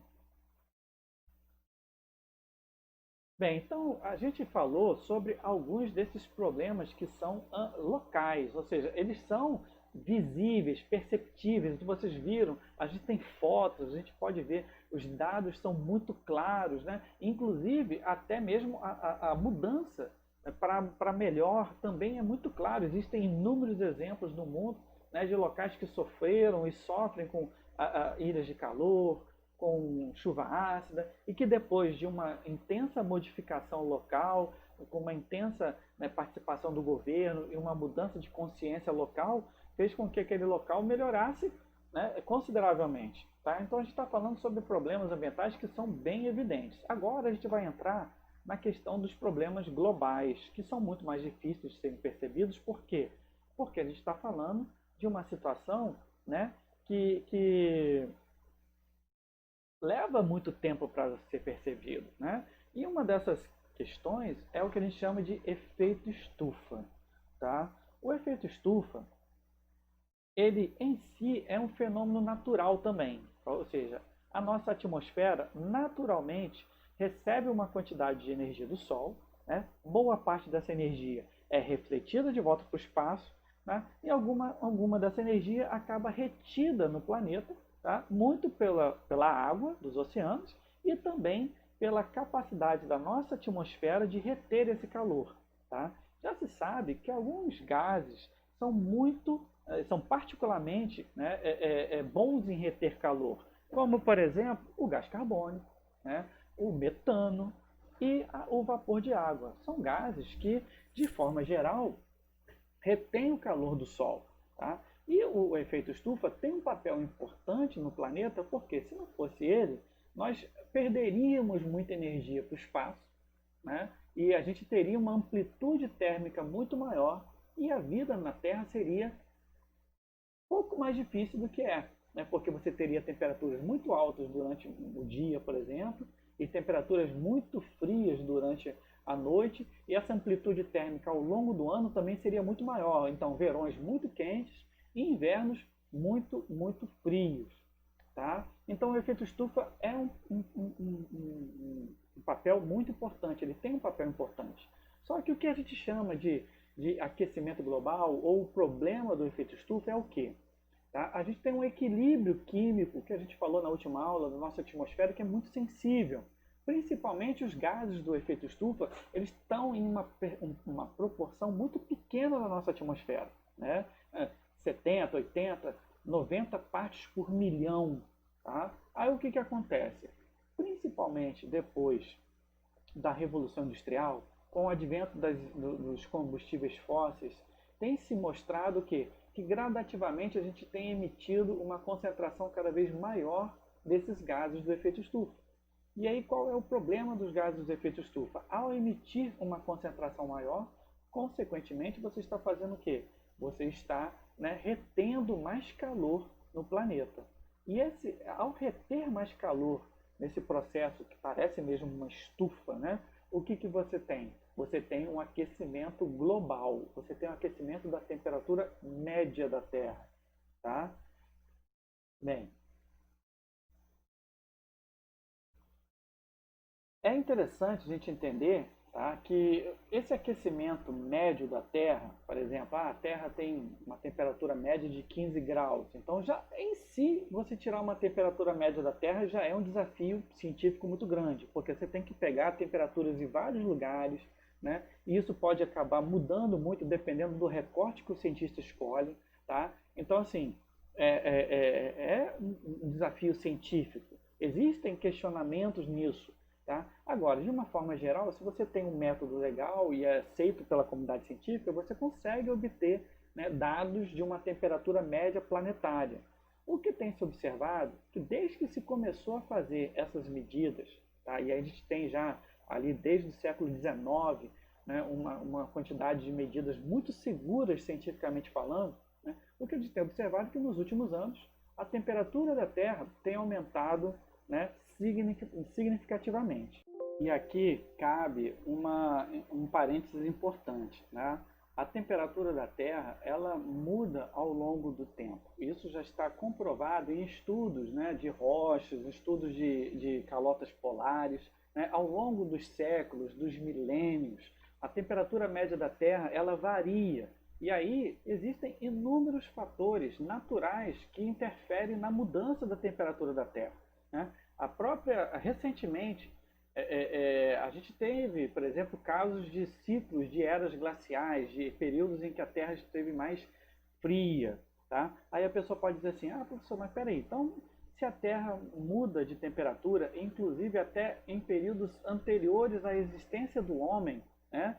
Bem, então a gente falou sobre alguns desses problemas que são locais, ou seja, eles são visíveis, perceptíveis. Vocês viram, a gente tem fotos, a gente pode ver, os dados são muito claros, né? Inclusive até mesmo a mudança, né, para melhor também é muito claro. Existem inúmeros exemplos no mundo, né, de locais que sofreram e sofrem com ilhas de calor, com chuva ácida, e que depois de uma intensa modificação local, com uma intensa, né, participação do governo e uma mudança de consciência local, fez com que aquele local melhorasse, né, consideravelmente. Tá? Então a gente está falando sobre problemas ambientais que são bem evidentes. Agora a gente vai entrar na questão dos problemas globais, que são muito mais difíceis de serem percebidos. Por quê? Porque a gente está falando de uma situação, né, que leva muito tempo para ser percebido, né? E uma dessas questões é o que a gente chama de efeito estufa, tá? O efeito estufa, ele em si é um fenômeno natural também, ou seja, a nossa atmosfera naturalmente recebe uma quantidade de energia do Sol, né? Boa parte dessa energia é refletida de volta para o espaço, né? E alguma dessa energia acaba retida no planeta, tá? Muito pela água dos oceanos e também pela capacidade da nossa atmosfera de reter esse calor. Tá? Já se sabe que alguns gases são particularmente, né, bons em reter calor, como por exemplo o gás carbônico, né, o metano, e o vapor de água. São gases que, de forma geral, retêm o calor do Sol. Tá? E o efeito estufa tem um papel importante no planeta, porque se não fosse ele, nós perderíamos muita energia para o espaço, né? E a gente teria uma amplitude térmica muito maior e a vida na Terra seria um pouco mais difícil do que é, né? Porque você teria temperaturas muito altas durante o dia, por exemplo, e temperaturas muito frias durante a noite, e essa amplitude térmica ao longo do ano também seria muito maior. Então, verões muito quentes e invernos muito frios. Tá? Então, o efeito estufa é um papel muito importante, ele tem um papel importante. Só que o que a gente chama de aquecimento global ou o problema do efeito estufa é o quê? Tá? A gente tem um equilíbrio químico, que a gente falou na última aula, da nossa atmosfera, que é muito sensível. Principalmente os gases do efeito estufa, eles estão em uma proporção muito pequena na nossa atmosfera. Né? 70, 80, 90 partes por milhão. Tá? Aí o que acontece? Principalmente depois da Revolução Industrial, com o advento dos combustíveis fósseis, tem se mostrado que gradativamente a gente tem emitido uma concentração cada vez maior desses gases do efeito estufa. E aí qual é o problema dos gases do efeito estufa? Ao emitir uma concentração maior, consequentemente você está fazendo o quê? Você está, né, retendo mais calor no planeta. E ao reter mais calor nesse processo que parece mesmo uma estufa, né, o que você tem? Você tem um aquecimento global, você tem um aquecimento da temperatura média da Terra. Tá? Bem, é interessante a gente entender, tá, que esse aquecimento médio da Terra, por exemplo, a Terra tem uma temperatura média de 15 graus. Então, já em si, você tirar uma temperatura média da Terra já é um desafio científico muito grande, porque você tem que pegar temperaturas em vários lugares, né? E isso pode acabar mudando muito dependendo do recorte que o cientista escolhe. Tá? Então, assim, é um desafio científico. Existem questionamentos nisso. Tá? Agora, de uma forma geral, se você tem um método legal e é aceito pela comunidade científica, você consegue obter, né, dados de uma temperatura média planetária. O que tem se observado é que desde que se começou a fazer essas medidas, tá, e a gente tem já ali desde o século XIX, né, uma quantidade de medidas muito seguras cientificamente falando, né, o que a gente tem observado é que nos últimos anos a temperatura da Terra tem aumentado, né, significativamente. E aqui cabe um parênteses importante. Né? A temperatura da Terra ela muda ao longo do tempo. Isso já está comprovado em estudos, né, de rochas, estudos de calotas polares. Né? Ao longo dos séculos, dos milênios, a temperatura média da Terra ela varia. E aí existem inúmeros fatores naturais que interferem na mudança da temperatura da Terra. Né? Recentemente, a gente teve, por exemplo, casos de ciclos de eras glaciais, de períodos em que a Terra esteve mais fria. Tá? Aí a pessoa pode dizer assim, professor, mas peraí, então se a Terra muda de temperatura, inclusive até em períodos anteriores à existência do homem, né?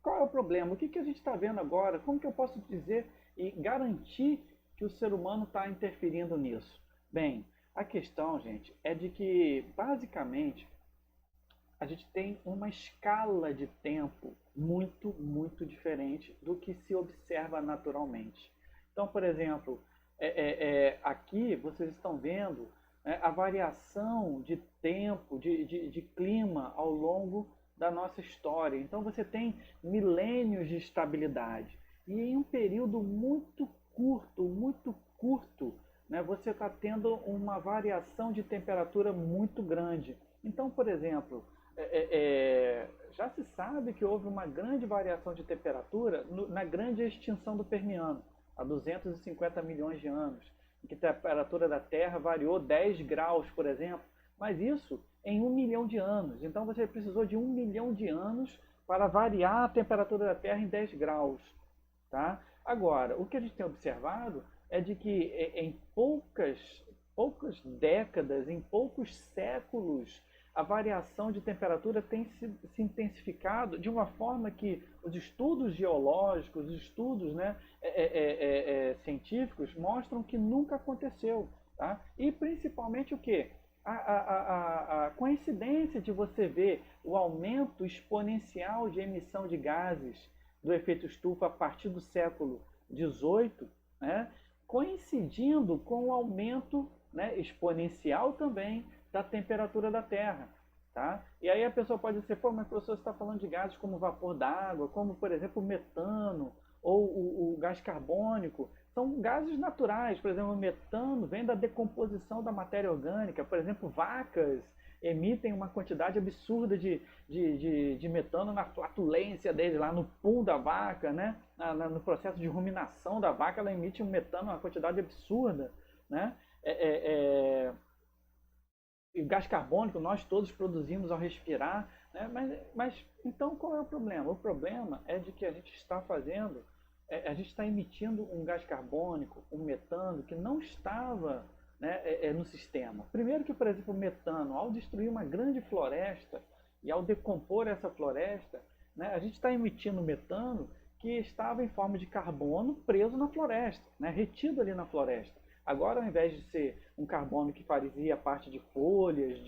Qual é o problema? O que a gente está vendo agora? Como que eu posso dizer e garantir que o ser humano está interferindo nisso? Bem, a questão, gente, é de que, basicamente, a gente tem uma escala de tempo muito diferente do que se observa naturalmente. Então, por exemplo, aqui vocês estão vendo, né, a variação de tempo, de clima ao longo da nossa história. Então, você tem milênios de estabilidade. E em um período muito curto, né, você está tendo uma variação de temperatura muito grande. Então, por exemplo, já se sabe que houve uma grande variação de temperatura na grande extinção do Permiano, há 250 milhões de anos, em que a temperatura da Terra variou 10 graus, por exemplo, mas isso em 1 milhão de anos. Então você precisou de 1 milhão de anos para variar a temperatura da Terra em 10 graus. Tá? Agora, o que a gente tem observado é de que em poucas décadas, em poucos séculos, a variação de temperatura tem se intensificado de uma forma que os estudos geológicos, os estudos, né, científicos mostram que nunca aconteceu. Tá? E principalmente o que? A coincidência de você ver o aumento exponencial de emissão de gases do efeito estufa a partir do século XVIII, né, coincidindo com o aumento, né, exponencial também da temperatura da Terra. Tá? E aí a pessoa pode dizer, pô, mas professor, você está falando de gases como vapor d'água, como por exemplo o metano ou o gás carbônico. São gases naturais, por exemplo, o metano vem da decomposição da matéria orgânica. Por exemplo, vacas emitem uma quantidade absurda de metano na flatulência deles, lá no pum da vaca, né? No processo de ruminação da vaca, ela emite um metano, uma quantidade absurda. Né? E o gás carbônico nós todos produzimos ao respirar. Né? Mas então qual é o problema? O problema é de que a gente está fazendo, a gente está emitindo um gás carbônico, um metano, que não estava, né, no sistema. Primeiro que, por exemplo, o metano, ao destruir uma grande floresta e ao decompor essa floresta, né, a gente está emitindo metano que estava em forma de carbono preso na floresta, né, retido ali na floresta. Agora, ao invés de ser um carbono que fazia parte de folhas,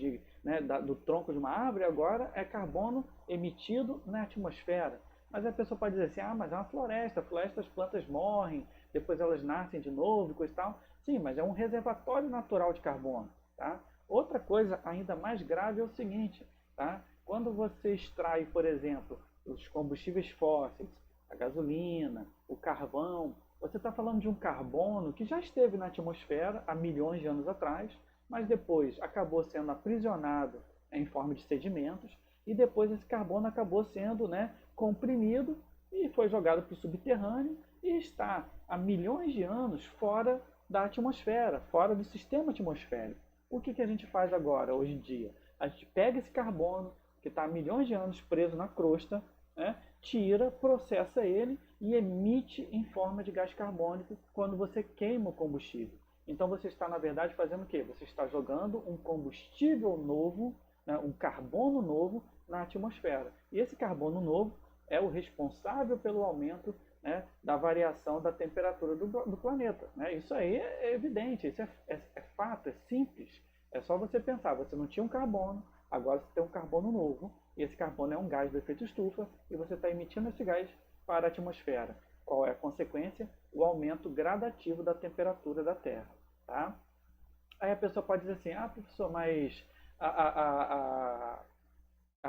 né, do tronco de uma árvore, agora é carbono emitido na atmosfera. Mas a pessoa pode dizer assim, ah, mas é uma floresta, as plantas morrem, depois elas nascem de novo e coisa e tal. Sim, mas é um reservatório natural de carbono. Tá? Outra coisa ainda mais grave é o seguinte, tá? Quando você extrai, por exemplo, os combustíveis fósseis, a gasolina, o carvão, você está falando de um carbono que já esteve na atmosfera há milhões de anos atrás, mas depois acabou sendo aprisionado em forma de sedimentos, e depois esse carbono acabou sendo, né, comprimido e foi jogado para o subterrâneo e está há milhões de anos fora da atmosfera, fora do sistema atmosférico. O que a gente faz agora, hoje em dia? A gente pega esse carbono, que está há milhões de anos preso na crosta, né, tira, processa ele e emite em forma de gás carbônico quando você queima o combustível. Então você está, na verdade, fazendo o quê? Você está jogando um combustível novo, né, um carbono novo na atmosfera. E esse carbono novo é o responsável pelo aumento, né, da variação da temperatura do planeta. Né? Isso aí é evidente, isso é fato, é simples. É só você pensar, você não tinha um carbono, agora você tem um carbono novo, e esse carbono é um gás do efeito estufa, e você está emitindo esse gás para a atmosfera. Qual é a consequência? O aumento gradativo da temperatura da Terra. Tá? Aí a pessoa pode dizer assim, ah, professor, mas a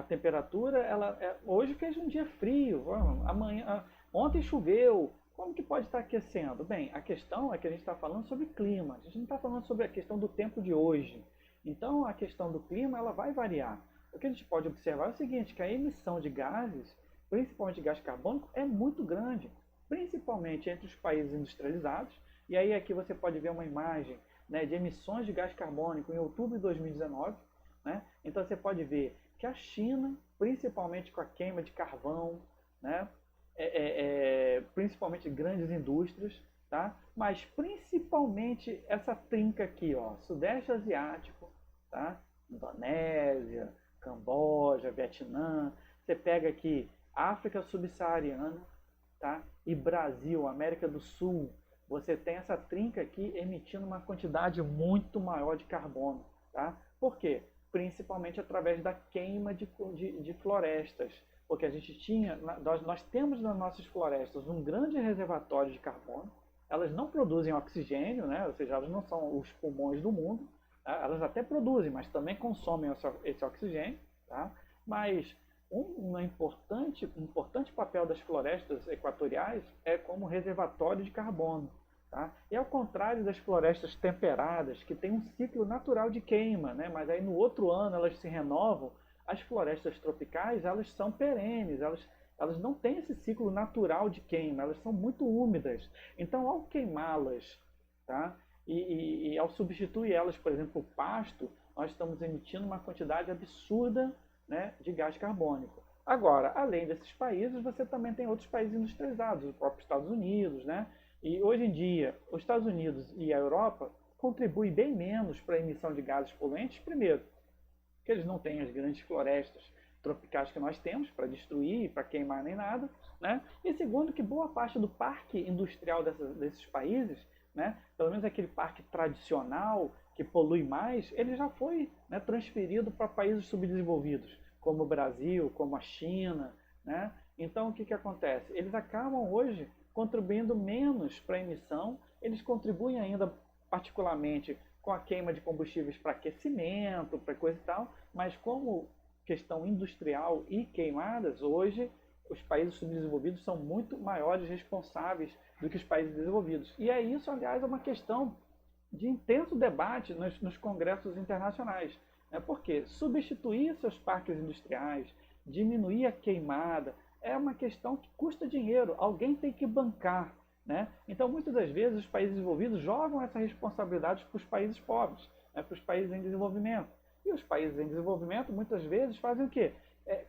temperatura, hoje fez um dia frio, amanhã, ontem choveu, como que pode estar aquecendo? Bem, a questão é que a gente está falando sobre clima, a gente não está falando sobre a questão do tempo de hoje. Então a questão do clima ela vai variar. O que a gente pode observar é o seguinte, que a emissão de gases, principalmente gás carbônico, é muito grande, principalmente entre os países industrializados. E aí aqui você pode ver uma imagem, né, de emissões de gás carbônico em outubro de 2019. Né? Então você pode ver que a China, principalmente com a queima de carvão, né, principalmente grandes indústrias, tá? Mas principalmente essa trinca aqui, ó, Sudeste Asiático, tá? Indonésia, Camboja, Vietnã, você pega aqui África Subsaariana, tá? E Brasil, América do Sul, você tem essa trinca aqui emitindo uma quantidade muito maior de carbono, tá? Por quê? Principalmente através da queima de florestas, porque a gente tinha, nós temos nas nossas florestas um grande reservatório de carbono, elas não produzem oxigênio, né? Ou seja, elas não são os pulmões do mundo, tá? Elas até produzem, mas também consomem esse oxigênio, tá? Mas um importante papel das florestas equatoriais é como reservatório de carbono. Tá? E ao contrário das florestas temperadas, que têm um ciclo natural de queima, né? Mas aí no outro ano elas se renovam, as florestas tropicais elas são perenes, elas não têm esse ciclo natural de queima, elas são muito úmidas. Então ao queimá-las, tá? E ao substituir elas, por exemplo, o pasto, nós estamos emitindo uma quantidade absurda, né, de gás carbônico. Agora, além desses países, você também tem outros países industrializados, os próprios Estados Unidos, né? E hoje em dia, os Estados Unidos e a Europa contribuem bem menos para a emissão de gases poluentes, primeiro, que eles não têm as grandes florestas tropicais que nós temos para destruir, para queimar nem nada, né? E segundo, que boa parte do parque industrial desses países, né, pelo menos aquele parque tradicional que polui mais, ele já foi, né, transferido para países subdesenvolvidos, como o Brasil, como a China, né? Então o que acontece? Eles acabam hoje contribuindo menos para a emissão, eles contribuem ainda particularmente com a queima de combustíveis para aquecimento, para coisa e tal, mas como questão industrial e queimadas, hoje os países subdesenvolvidos são muito maiores responsáveis do que os países desenvolvidos. E é isso, aliás, é uma questão de intenso debate nos congressos internacionais. Né? Porque substituir seus parques industriais, diminuir a queimada, é uma questão que custa dinheiro, alguém tem que bancar. Né? Então, muitas das vezes, os países desenvolvidos jogam essa responsabilidade para os países pobres, né? Para os países em desenvolvimento. E os países em desenvolvimento, muitas vezes, fazem o quê?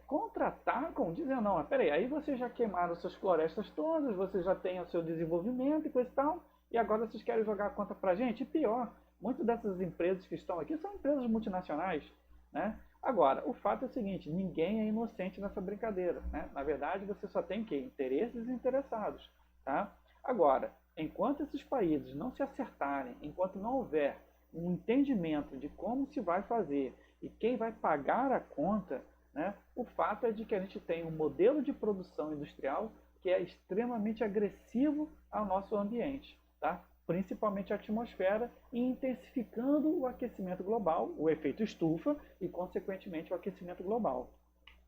Contra-atacam, dizendo, não, peraí, aí vocês já queimaram suas florestas todas, vocês já têm o seu desenvolvimento e coisa e tal, e agora vocês querem jogar a conta pra gente? E pior, muitas dessas empresas que estão aqui são empresas multinacionais, né? Agora, o fato é o seguinte, ninguém é inocente nessa brincadeira, né? Na verdade, você só tem que interesses interessados, tá? Agora, enquanto esses países não se acertarem, enquanto não houver um entendimento de como se vai fazer e quem vai pagar a conta, né, o fato é de que a gente tem um modelo de produção industrial que é extremamente agressivo ao nosso ambiente, tá? Principalmente a atmosfera, e intensificando o aquecimento global, o efeito estufa e, consequentemente, o aquecimento global.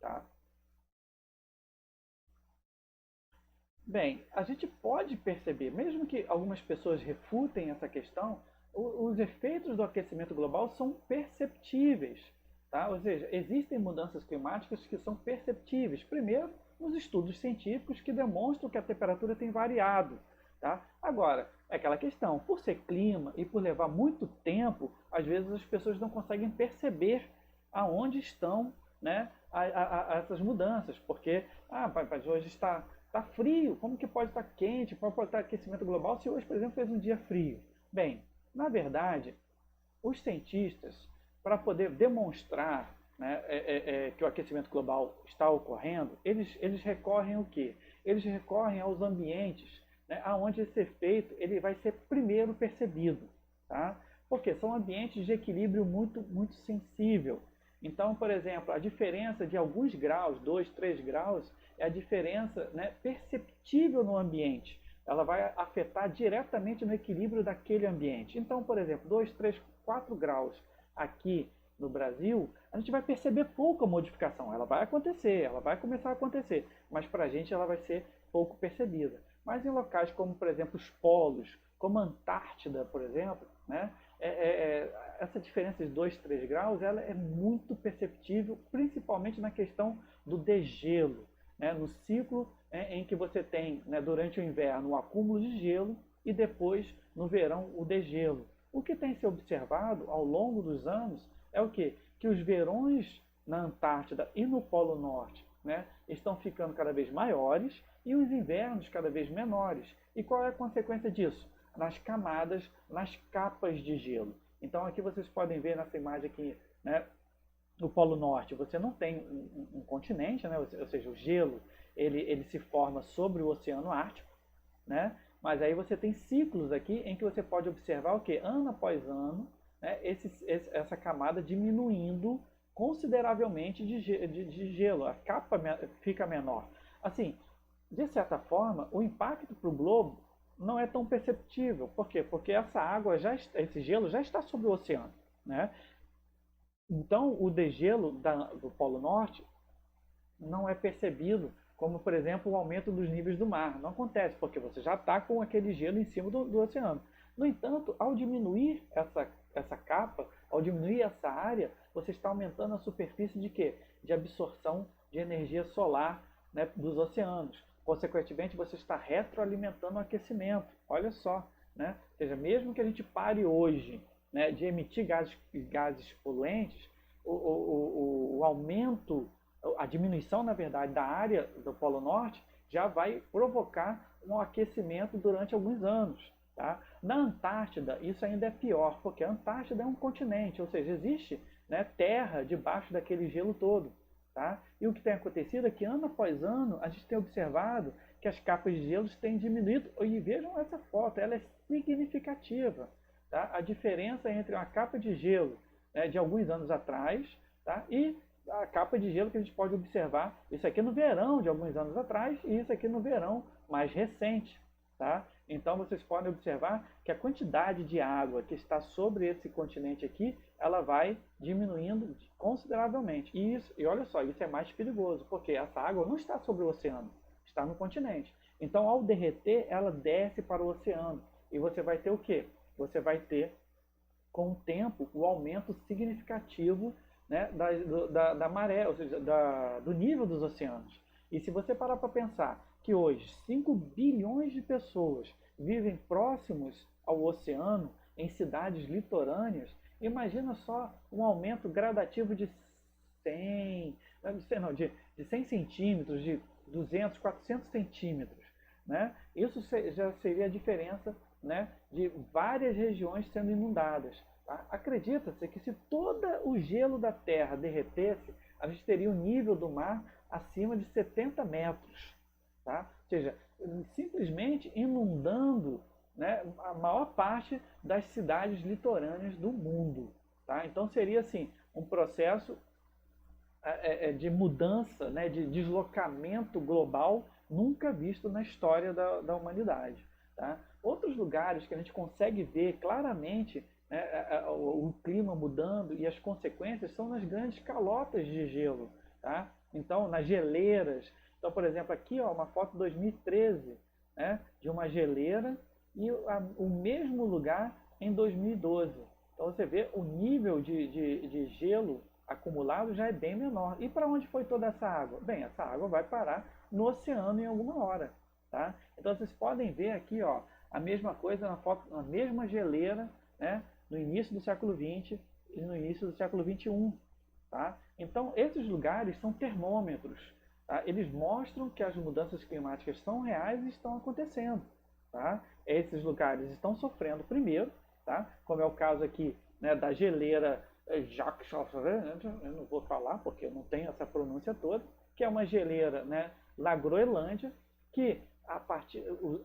Tá? Bem, a gente pode perceber, mesmo que algumas pessoas refutem essa questão, os efeitos do aquecimento global são perceptíveis. Tá? Ou seja, existem mudanças climáticas que são perceptíveis. Primeiro, nos estudos científicos que demonstram que a temperatura tem variado. Tá? Agora, é aquela questão, por ser clima e por levar muito tempo, às vezes as pessoas não conseguem perceber aonde estão, né, essas mudanças, porque mas hoje está frio, como que pode estar quente, pode estar aquecimento global se hoje, por exemplo, fez um dia frio? Bem, na verdade, os cientistas, para poder demonstrar, né, que o aquecimento global está ocorrendo, eles recorrem ao quê? Eles recorrem aos ambientes, né, onde esse efeito ele vai ser primeiro percebido. Tá? Porque são ambientes de equilíbrio muito, muito sensível. Então, por exemplo, a diferença de alguns graus, 2, 3 graus, é a diferença, né, perceptível no ambiente. Ela vai afetar diretamente no equilíbrio daquele ambiente. Então, por exemplo, 2, 3, 4 graus aqui no Brasil, a gente vai perceber pouca modificação. Ela vai acontecer, ela vai começar a acontecer, mas para a gente ela vai ser pouco percebida. Mas em locais como, por exemplo, os polos, como a Antártida, por exemplo, né, essa diferença de 2, 3 graus ela é muito perceptível, principalmente na questão do degelo, né, no ciclo em que você tem, né, durante o inverno o acúmulo de gelo e depois no verão o degelo. O que tem se observado ao longo dos anos é o quê? Que os verões na Antártida e no Polo Norte, né, estão ficando cada vez maiores e os invernos cada vez menores. E qual é a consequência disso? Nas camadas, nas capas de gelo. Então aqui vocês podem ver nessa imagem aqui, né, no Polo Norte você não tem um continente, né, ou seja, o gelo ele se forma sobre o Oceano Ártico, né? Mas aí você tem ciclos aqui em que você pode observar o que? Ano após ano, né, essa camada diminuindo consideravelmente de gelo. A capa fica menor. Assim, de certa forma, o impacto para o globo não é tão perceptível. Por quê? Porque essa água, esse gelo já está sobre o oceano. Né? Então, o degelo do Polo Norte não é percebido como, por exemplo, o aumento dos níveis do mar. Não acontece, porque você já está com aquele gelo em cima do oceano. No entanto, ao diminuir essa capa, ao diminuir essa área, você está aumentando a superfície de quê? De absorção de energia solar, né, dos oceanos. Consequentemente, você está retroalimentando o aquecimento. Olha só. Né? Ou seja, mesmo que a gente pare hoje, né, de emitir gases poluentes, o aumento, a diminuição, na verdade, da área do Polo Norte já vai provocar um aquecimento durante alguns anos. Tá? Na Antártida, isso ainda é pior, porque a Antártida é um continente, ou seja, existe né, terra debaixo daquele gelo todo. Tá? E o que tem acontecido é que ano após ano a gente tem observado que as capas de gelo têm diminuído. E vejam essa foto, ela é significativa. Tá? A diferença entre uma capa de gelo, né, de alguns anos atrás, tá, e a capa de gelo que a gente pode observar, isso aqui no verão de alguns anos atrás e isso aqui no verão mais recente. Tá? Então vocês podem observar que a quantidade de água que está sobre esse continente aqui, ela vai diminuindo consideravelmente. E olha só, isso é mais perigoso, porque essa água não está sobre o oceano, está no continente. Então ao derreter, ela desce para o oceano. E você vai ter o quê? Você vai ter, com o tempo, o aumento significativo, né, da maré, ou seja, do nível dos oceanos. E se você parar para pensar que hoje 5 bilhões de pessoas vivem próximos ao oceano, em cidades litorâneas, imagina só um aumento gradativo de 100, não, de 100 centímetros, de 200, 400 centímetros. Né? Isso já seria a diferença, né, de várias regiões sendo inundadas. Tá? Acredita-se que se todo o gelo da Terra derretesse, a gente teria o nível do mar acima de 70 metros. Tá? Ou seja, simplesmente inundando, né, a maior parte das cidades litorâneas do mundo. Tá? Então seria assim, um processo de mudança, né, de deslocamento global nunca visto na história da humanidade. Tá? Outros lugares que a gente consegue ver claramente, né, o clima mudando e as consequências são nas grandes calotas de gelo. Tá? Então, nas geleiras. Então, por exemplo, aqui ó, uma foto de 2013, né, de uma geleira e o mesmo lugar em 2012. Então você vê o nível de gelo acumulado já é bem menor. E para onde foi toda essa água? Bem, essa água vai parar no oceano em alguma hora. Tá? Então vocês podem ver aqui ó, a mesma coisa na foto, na mesma geleira, né, no início do século XX e no início do século XXI. Tá? Então esses lugares são termômetros. Tá? Eles mostram que as mudanças climáticas são reais e estão acontecendo. Tá? Esses lugares estão sofrendo primeiro, tá? Como é o caso aqui, né, da geleira Jacques Chauvet, eu não vou falar porque eu não tenho essa pronúncia toda, que é uma geleira, né, na Groenlândia, que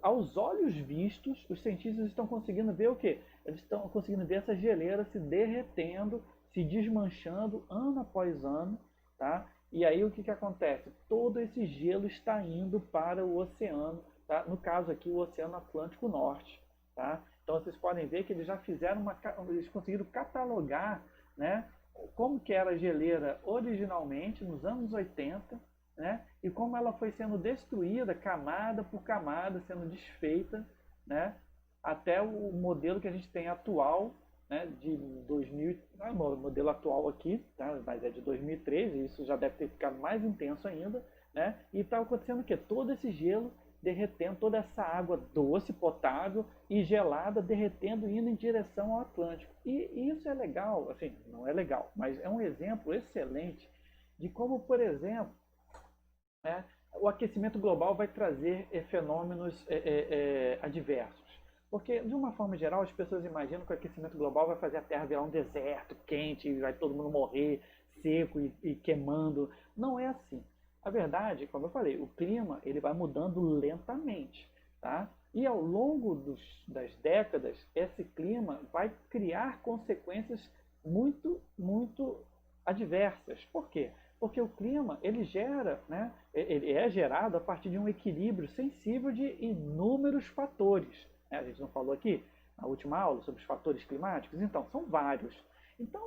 aos olhos vistos, os cientistas estão conseguindo ver o quê? Eles estão conseguindo ver essa geleira se derretendo, se desmanchando ano após ano, tá? E aí o que acontece? Todo esse gelo está indo para o oceano, tá? No caso aqui o Oceano Atlântico Norte. Tá? Então vocês podem ver que eles já fizeram eles conseguiram catalogar, né, como que era a geleira originalmente nos anos 80, né, e como ela foi sendo destruída camada por camada, sendo desfeita, né, até o modelo que a gente tem atual, né, de 2000, não é o modelo atual aqui, tá, mas é de 2013, e isso já deve ter ficado mais intenso ainda, né, e está acontecendo o que? Todo esse gelo derretendo, toda essa água doce, potável e gelada, derretendo e indo em direção ao Atlântico. E isso é legal, assim, não é legal, mas é um exemplo excelente de como, por exemplo, né, o aquecimento global vai trazer fenômenos adversos. Porque, de uma forma geral, as pessoas imaginam que o aquecimento global vai fazer a Terra virar um deserto quente, e vai todo mundo morrer seco e queimando. Não é assim. A verdade, como eu falei, o clima ele vai mudando lentamente. Tá? E ao longo das décadas, esse clima vai criar consequências muito, muito adversas. Por quê? Porque o clima ele gera, né, ele é gerado a partir de um equilíbrio sensível de inúmeros fatores. A gente não falou aqui na última aula sobre os fatores climáticos? Então, são vários. Então,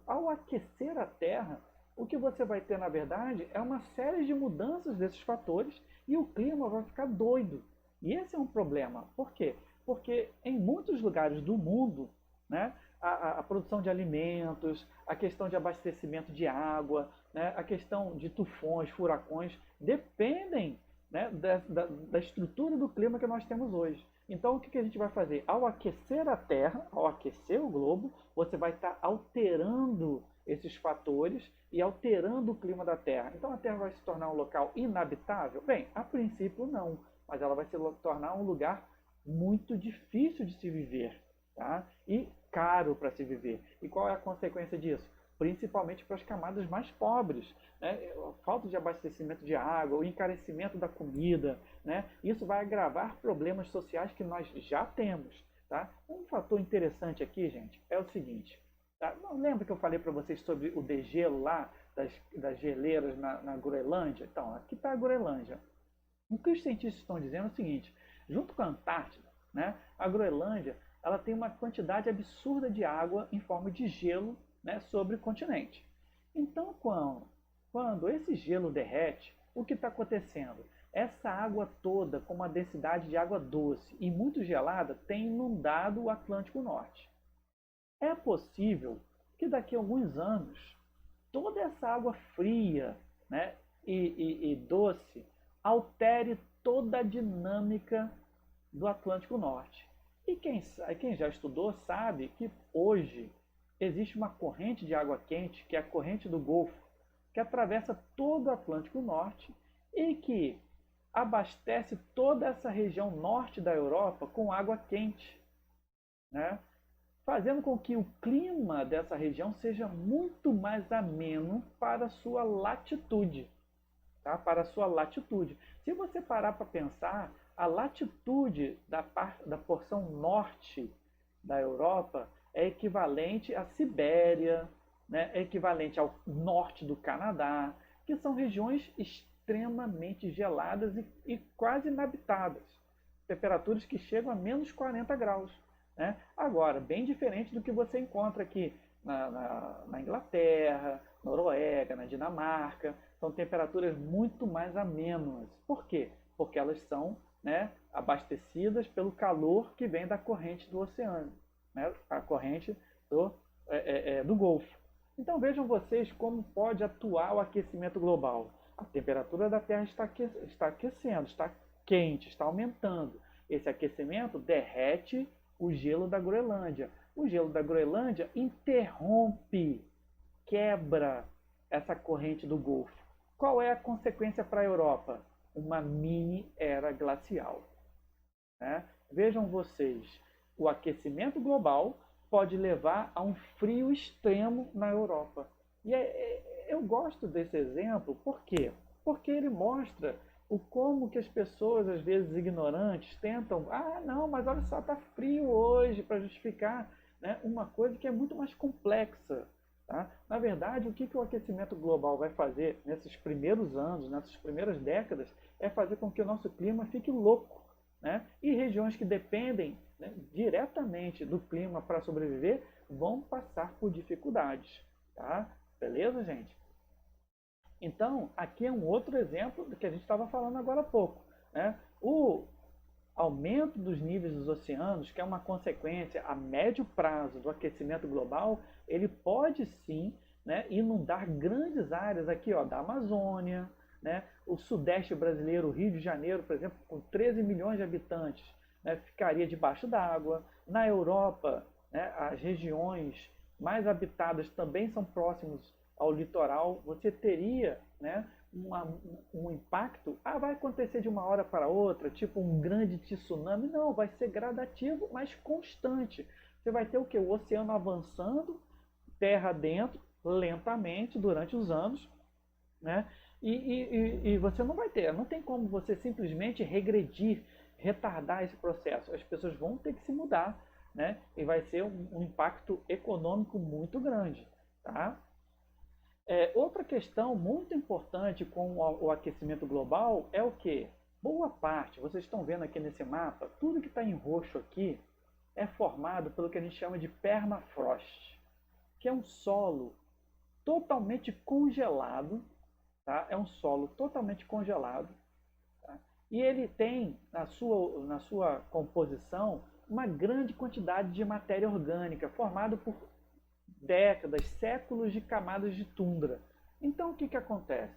ao aquecer a Terra, o que você vai ter, na verdade, é uma série de mudanças desses fatores e o clima vai ficar doido. E esse é um problema. Por quê? Porque em muitos lugares do mundo, né, a produção de alimentos, a questão de abastecimento de água, né, a questão de tufões, furacões, dependem, né, da estrutura do clima que nós temos hoje. Então, o que a gente vai fazer? Ao aquecer a Terra, ao aquecer o globo, você vai estar alterando esses fatores e alterando o clima da Terra. Então, a Terra vai se tornar um local inabitável? Bem, a princípio não, mas ela vai se tornar um lugar muito difícil de se viver, tá? E caro para se viver. E qual é a consequência disso? principalmente para as camadas mais pobres, né? A falta de abastecimento de água, o encarecimento da comida, né? Isso vai agravar problemas sociais que nós já temos, tá? Um fator interessante aqui, gente, é o seguinte, tá? Não lembra que eu falei para vocês sobre o degelo lá das geleiras na Groenlândia? Então, aqui está a Groenlândia. O que os cientistas estão dizendo é o seguinte, junto com a Antártida, né, a Groenlândia ela tem uma quantidade absurda de água em forma de gelo, né, sobre o continente. Então, quando esse gelo derrete, o que está acontecendo? Essa água toda, com uma densidade de água doce e muito gelada, tem inundado o Atlântico Norte. É possível que daqui a alguns anos toda essa água fria, né, e doce altere toda a dinâmica do Atlântico Norte. E quem já estudou sabe que hoje existe uma corrente de água quente, que é a corrente do Golfo, que atravessa todo o Atlântico Norte e que abastece toda essa região norte da Europa com água quente, né? Fazendo com que o clima dessa região seja muito mais ameno para a sua latitude. Tá? Para a sua latitude. Se você parar para pensar, a latitude da porção norte da Europa é equivalente à Sibéria, né? É equivalente ao norte do Canadá, que são regiões extremamente geladas e quase inabitadas. Temperaturas que chegam a menos 40 graus. Né? Agora, bem diferente do que você encontra aqui na Inglaterra, Noruega, na Dinamarca, são temperaturas muito mais amenas. Por quê? Porque elas são, né, abastecidas pelo calor que vem da corrente do oceano, né, a corrente do Golfo. Então vejam vocês como pode atuar o aquecimento global. A temperatura da Terra está aquecendo, está quente, está aumentando. Esse aquecimento derrete o gelo da Groenlândia. O gelo da Groenlândia interrompe, quebra essa corrente do Golfo. Qual é a consequência para a Europa? Uma mini era glacial. Né? Vejam vocês, o aquecimento global pode levar a um frio extremo na Europa. E eu gosto desse exemplo, por quê? Porque ele mostra o como que as pessoas, às vezes ignorantes, tentam, não, mas olha só, está frio hoje, para justificar, né, uma coisa que é muito mais complexa. Tá? Na verdade, o que o aquecimento global vai fazer nesses primeiros anos, nessas primeiras décadas, é fazer com que o nosso clima fique louco. Né? E regiões que dependem, né, diretamente do clima para sobreviver vão passar por dificuldades. Tá? Beleza, gente? Então, aqui é um outro exemplo do que a gente estava falando agora há pouco. Né? O aumento dos níveis dos oceanos, que é uma consequência a médio prazo do aquecimento global, ele pode sim, né, inundar grandes áreas aqui, ó, da Amazônia, né, o sudeste brasileiro, o Rio de Janeiro, por exemplo, com 13 milhões de habitantes, né, ficaria debaixo d'água. Na Europa, né, as regiões mais habitadas também são próximas ao litoral. Você teria, né, um impacto, vai acontecer de uma hora para outra, tipo um grande tsunami. Não, vai ser gradativo, mas constante. Você vai ter o que? O oceano avançando, terra dentro, lentamente, durante os anos, né? E você não vai ter, não tem como você simplesmente regredir, retardar esse processo. As pessoas vão ter que se mudar, né? E vai ser um impacto econômico muito grande, tá? Outra questão muito importante com o aquecimento global é o que? Boa parte, vocês estão vendo aqui nesse mapa, tudo que está em roxo aqui é formado pelo que a gente chama de permafrost, que é um solo totalmente congelado, tá? É um solo totalmente congelado, tá? E ele tem na sua composição uma grande quantidade de matéria orgânica, formado por décadas, séculos de camadas de tundra. Então o que acontece?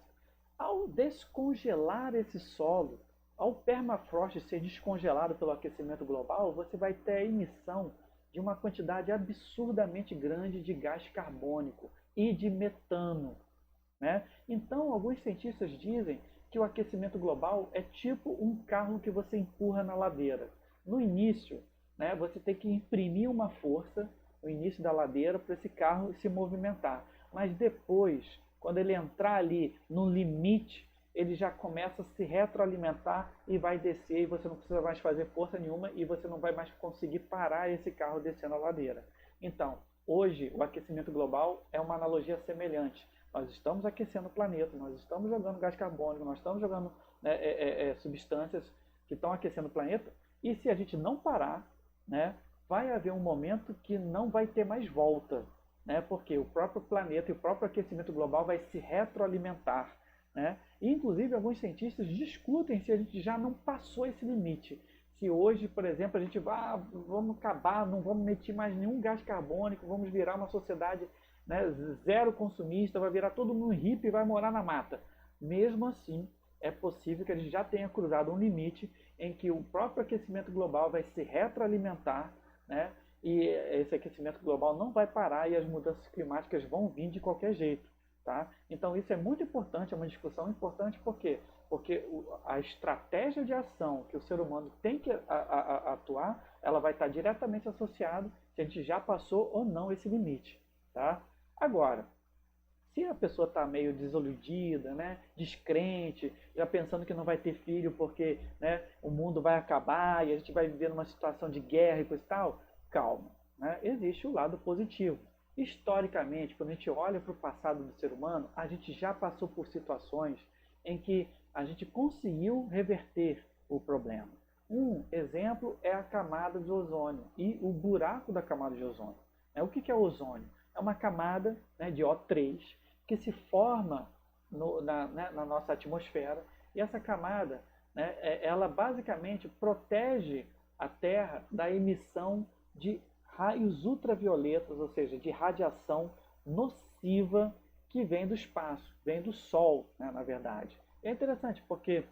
Ao descongelar esse solo, ao permafrost ser descongelado pelo aquecimento global, você vai ter a emissão de uma quantidade absurdamente grande de gás carbônico e de metano. Né? Então, alguns cientistas dizem que o aquecimento global é tipo um carro que você empurra na ladeira. No início, né, você tem que imprimir uma força no início da ladeira para esse carro se movimentar. mas depois, quando ele entrar ali no limite, ele já começa a se retroalimentar e vai descer, e você não precisa mais fazer força nenhuma e você não vai mais conseguir parar esse carro descendo a ladeira. Então, hoje, o aquecimento global é uma analogia semelhante. Nós estamos aquecendo o planeta, nós estamos jogando gás carbônico, nós estamos jogando, né, substâncias que estão aquecendo o planeta, e se a gente não parar, né, vai haver um momento que não vai ter mais volta, né, porque o próprio planeta e o próprio aquecimento global vai se retroalimentar. Né? E, inclusive, alguns cientistas discutem se a gente já não passou esse limite. Se hoje, por exemplo, a gente vai, vamos acabar, não vamos emitir mais nenhum gás carbônico, vamos virar uma sociedade, né, zero consumista, vai virar todo mundo hippie e vai morar na mata. Mesmo assim, é possível que a gente já tenha cruzado um limite em que o próprio aquecimento global vai se retroalimentar, né? E esse aquecimento global não vai parar e as mudanças climáticas vão vir de qualquer jeito. Tá? Então isso é muito importante, é uma discussão importante, por quê? Porque a estratégia de ação que o ser humano tem que atuar, ela vai estar diretamente associada se a gente já passou ou não esse limite. Tá? Agora, se a pessoa está meio desiludida, né, descrente, já pensando que não vai ter filho porque, né, o mundo vai acabar e a gente vai viver numa situação de guerra e coisa e tal, calma. Né? Existe o lado positivo. Historicamente, quando a gente olha para o passado do ser humano, a gente já passou por situações em que a gente conseguiu reverter o problema. Um exemplo é a camada de ozônio e o buraco da camada de ozônio. O que é o ozônio? É uma camada, né, de O3 que se forma na nossa atmosfera, e essa camada, né, ela basicamente protege a Terra da emissão de raios ultravioletas, ou seja, de radiação nociva que vem do espaço, vem do Sol, né, na verdade. É interessante porque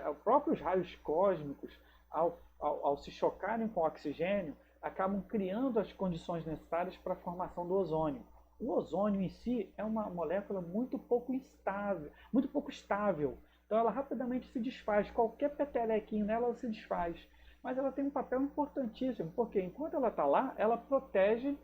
os próprios raios cósmicos, ao se chocarem com o oxigênio, acabam criando as condições necessárias para a formação do ozônio. O ozônio em si é uma molécula muito pouco estável. Então ela rapidamente se desfaz. Qualquer petelequinho nela ela se desfaz. Mas ela tem um papel importantíssimo, porque enquanto ela está lá, ela protege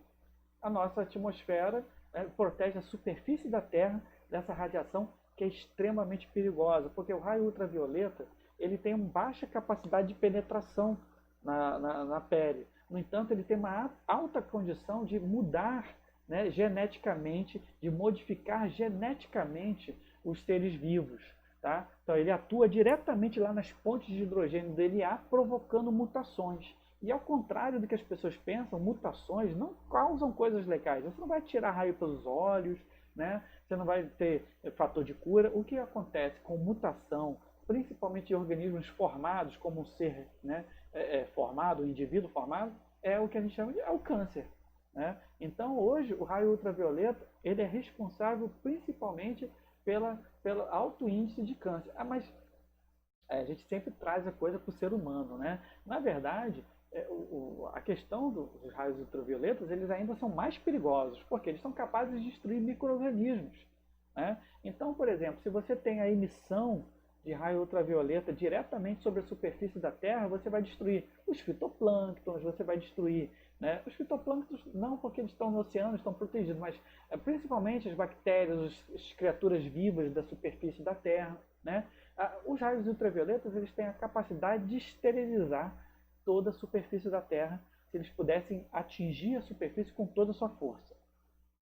a nossa atmosfera, né, protege a superfície da Terra dessa radiação que é extremamente perigosa, porque o raio ultravioleta ele tem uma baixa capacidade de penetração na pele. No entanto, ele tem uma alta condição de mudar, né, geneticamente, de modificar geneticamente os seres vivos. Tá? Então ele atua diretamente lá nas pontes de hidrogênio do DNA, provocando mutações. E ao contrário do que as pessoas pensam, mutações não causam coisas legais. Você não vai tirar raio pelos olhos, né? Você não vai ter fator de cura. O que acontece com mutação, principalmente em organismos formados, como um ser, né, formado, um indivíduo formado, é o que a gente chama de o câncer. Né? Então hoje o raio ultravioleta ele é responsável principalmente pelo alto índice de câncer. Mas a gente sempre traz a coisa para o ser humano. Né? Na verdade, a questão dos raios ultravioletas, eles ainda são mais perigosos, porque eles são capazes de destruir micro-organismos. Né? Então, por exemplo, se você tem a emissão de raio ultravioleta diretamente sobre a superfície da Terra, você vai destruir os fitoplânctons, você vai destruir, né, os fitoplânctons não porque eles estão no oceano, estão protegidos, mas principalmente as bactérias, as criaturas vivas da superfície da Terra. Né? Os raios ultravioletas eles têm a capacidade de esterilizar toda a superfície da Terra, se eles pudessem atingir a superfície com toda a sua força.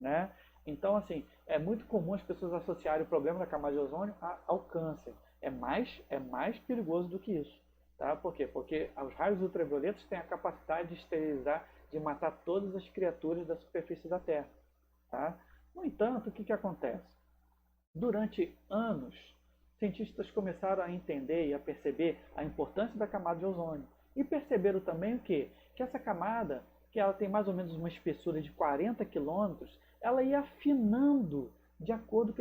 Né? Então, assim, é muito comum as pessoas associarem o problema da camada de ozônio ao câncer. É mais perigoso do que isso. Tá? Por quê? Porque os raios ultravioletas têm a capacidade de esterilizar, de matar todas as criaturas da superfície da Terra. Tá? No entanto, o que acontece? Durante anos, cientistas começaram a entender e a perceber a importância da camada de ozônio. E perceberam também o quê? Que essa camada, que ela tem mais ou menos uma espessura de 40 quilômetros, ela ia afinando de acordo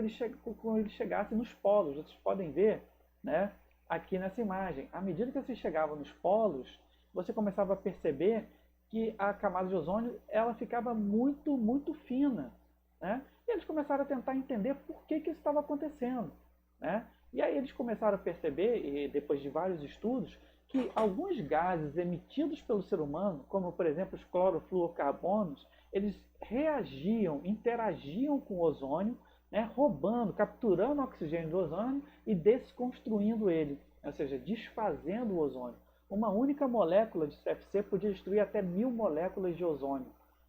com ele chegasse nos polos. Vocês podem ver, né, aqui nessa imagem. À medida que você chegava nos polos, você começava a perceber que a camada de ozônio ela ficava muito, muito fina. Né? E eles começaram a tentar entender por que isso estava acontecendo. Né? E aí eles começaram a perceber, e depois de vários estudos, que alguns gases emitidos pelo ser humano, como por exemplo os clorofluorcarbonos, eles reagiam, interagiam com o ozônio, né, roubando, capturando o oxigênio do ozônio e desconstruindo ele, ou seja, desfazendo o ozônio. Uma única molécula de CFC podia destruir até 1000 moléculas de ozônio.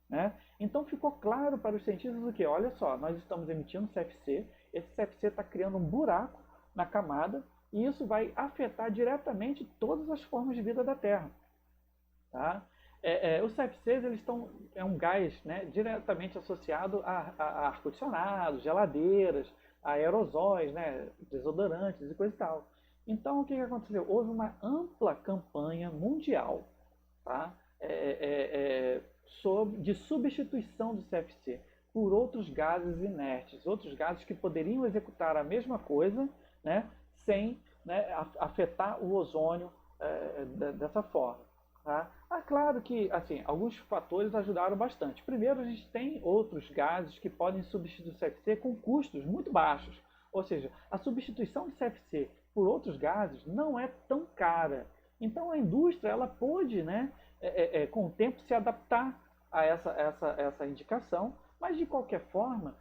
Né? Então ficou claro para os cientistas o que? Olha só, nós estamos emitindo CFC, esse CFC está criando um buraco na camada e isso vai afetar diretamente todas as formas de vida da Terra. Tá? Os CFCs é um gás, né, diretamente associado a ar-condicionado, geladeiras, a aerosóis, né, desodorantes e coisa e tal. Então o que aconteceu? Houve uma ampla campanha mundial, tá? De substituição do CFC por outros gases inertes, outros gases que poderiam executar a mesma coisa, né, sem, né, afetar o ozônio dessa forma. Tá? Claro que assim, alguns fatores ajudaram bastante. Primeiro, a gente tem outros gases que podem substituir o CFC com custos muito baixos. Ou seja, a substituição de CFC por outros gases não é tão cara. Então a indústria ela pôde, né, com o tempo, se adaptar a essa indicação, mas de qualquer forma,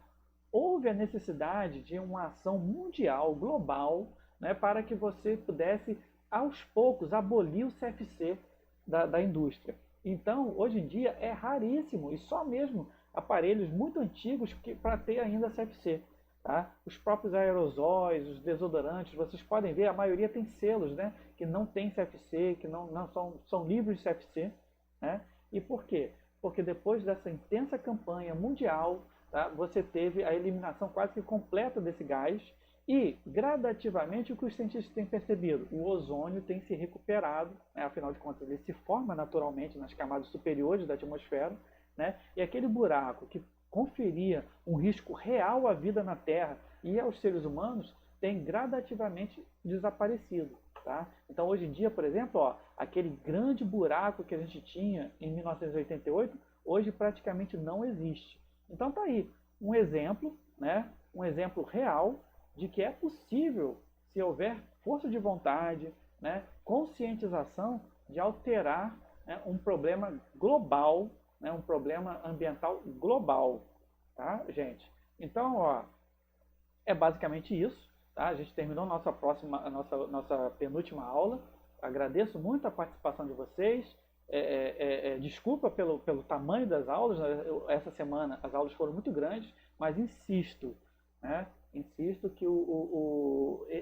houve a necessidade de uma ação mundial, global, né, para que você pudesse, aos poucos, abolir o CFC da indústria. Então, hoje em dia, é raríssimo, e só mesmo aparelhos muito antigos para ter ainda CFC. Tá? Os próprios aerosóis, os desodorantes, vocês podem ver, a maioria tem selos, né, que não tem CFC, que não são livres de CFC. Né? E por quê? Porque depois dessa intensa campanha mundial, tá, você teve a eliminação quase que completa desse gás e, gradativamente, o que os cientistas têm percebido? O ozônio tem se recuperado, né? Afinal de contas, ele se forma naturalmente nas camadas superiores da atmosfera, né? E aquele buraco que conferia um risco real à vida na Terra e aos seres humanos tem gradativamente desaparecido. Tá? Então, hoje em dia, por exemplo, ó, aquele grande buraco que a gente tinha em 1988, hoje praticamente não existe. Então, tá aí um exemplo, né? Um exemplo real de que é possível, se houver força de vontade, né, conscientização, de alterar, né, um problema global, né, um problema ambiental global. Tá, gente? Então, ó, é basicamente isso. Tá? A gente terminou nossa penúltima aula. Agradeço muito a participação de vocês. Desculpa pelo tamanho das aulas. Essa semana as aulas foram muito grandes, mas insisto, né? Insisto que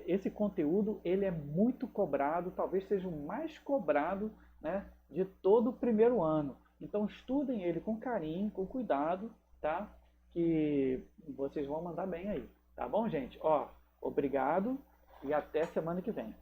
esse conteúdo ele é muito cobrado, talvez seja o mais cobrado, né, de todo o primeiro ano. Então estudem ele com carinho, com cuidado, tá? Que vocês vão mandar bem aí. Tá bom, gente? Ó, obrigado e até semana que vem.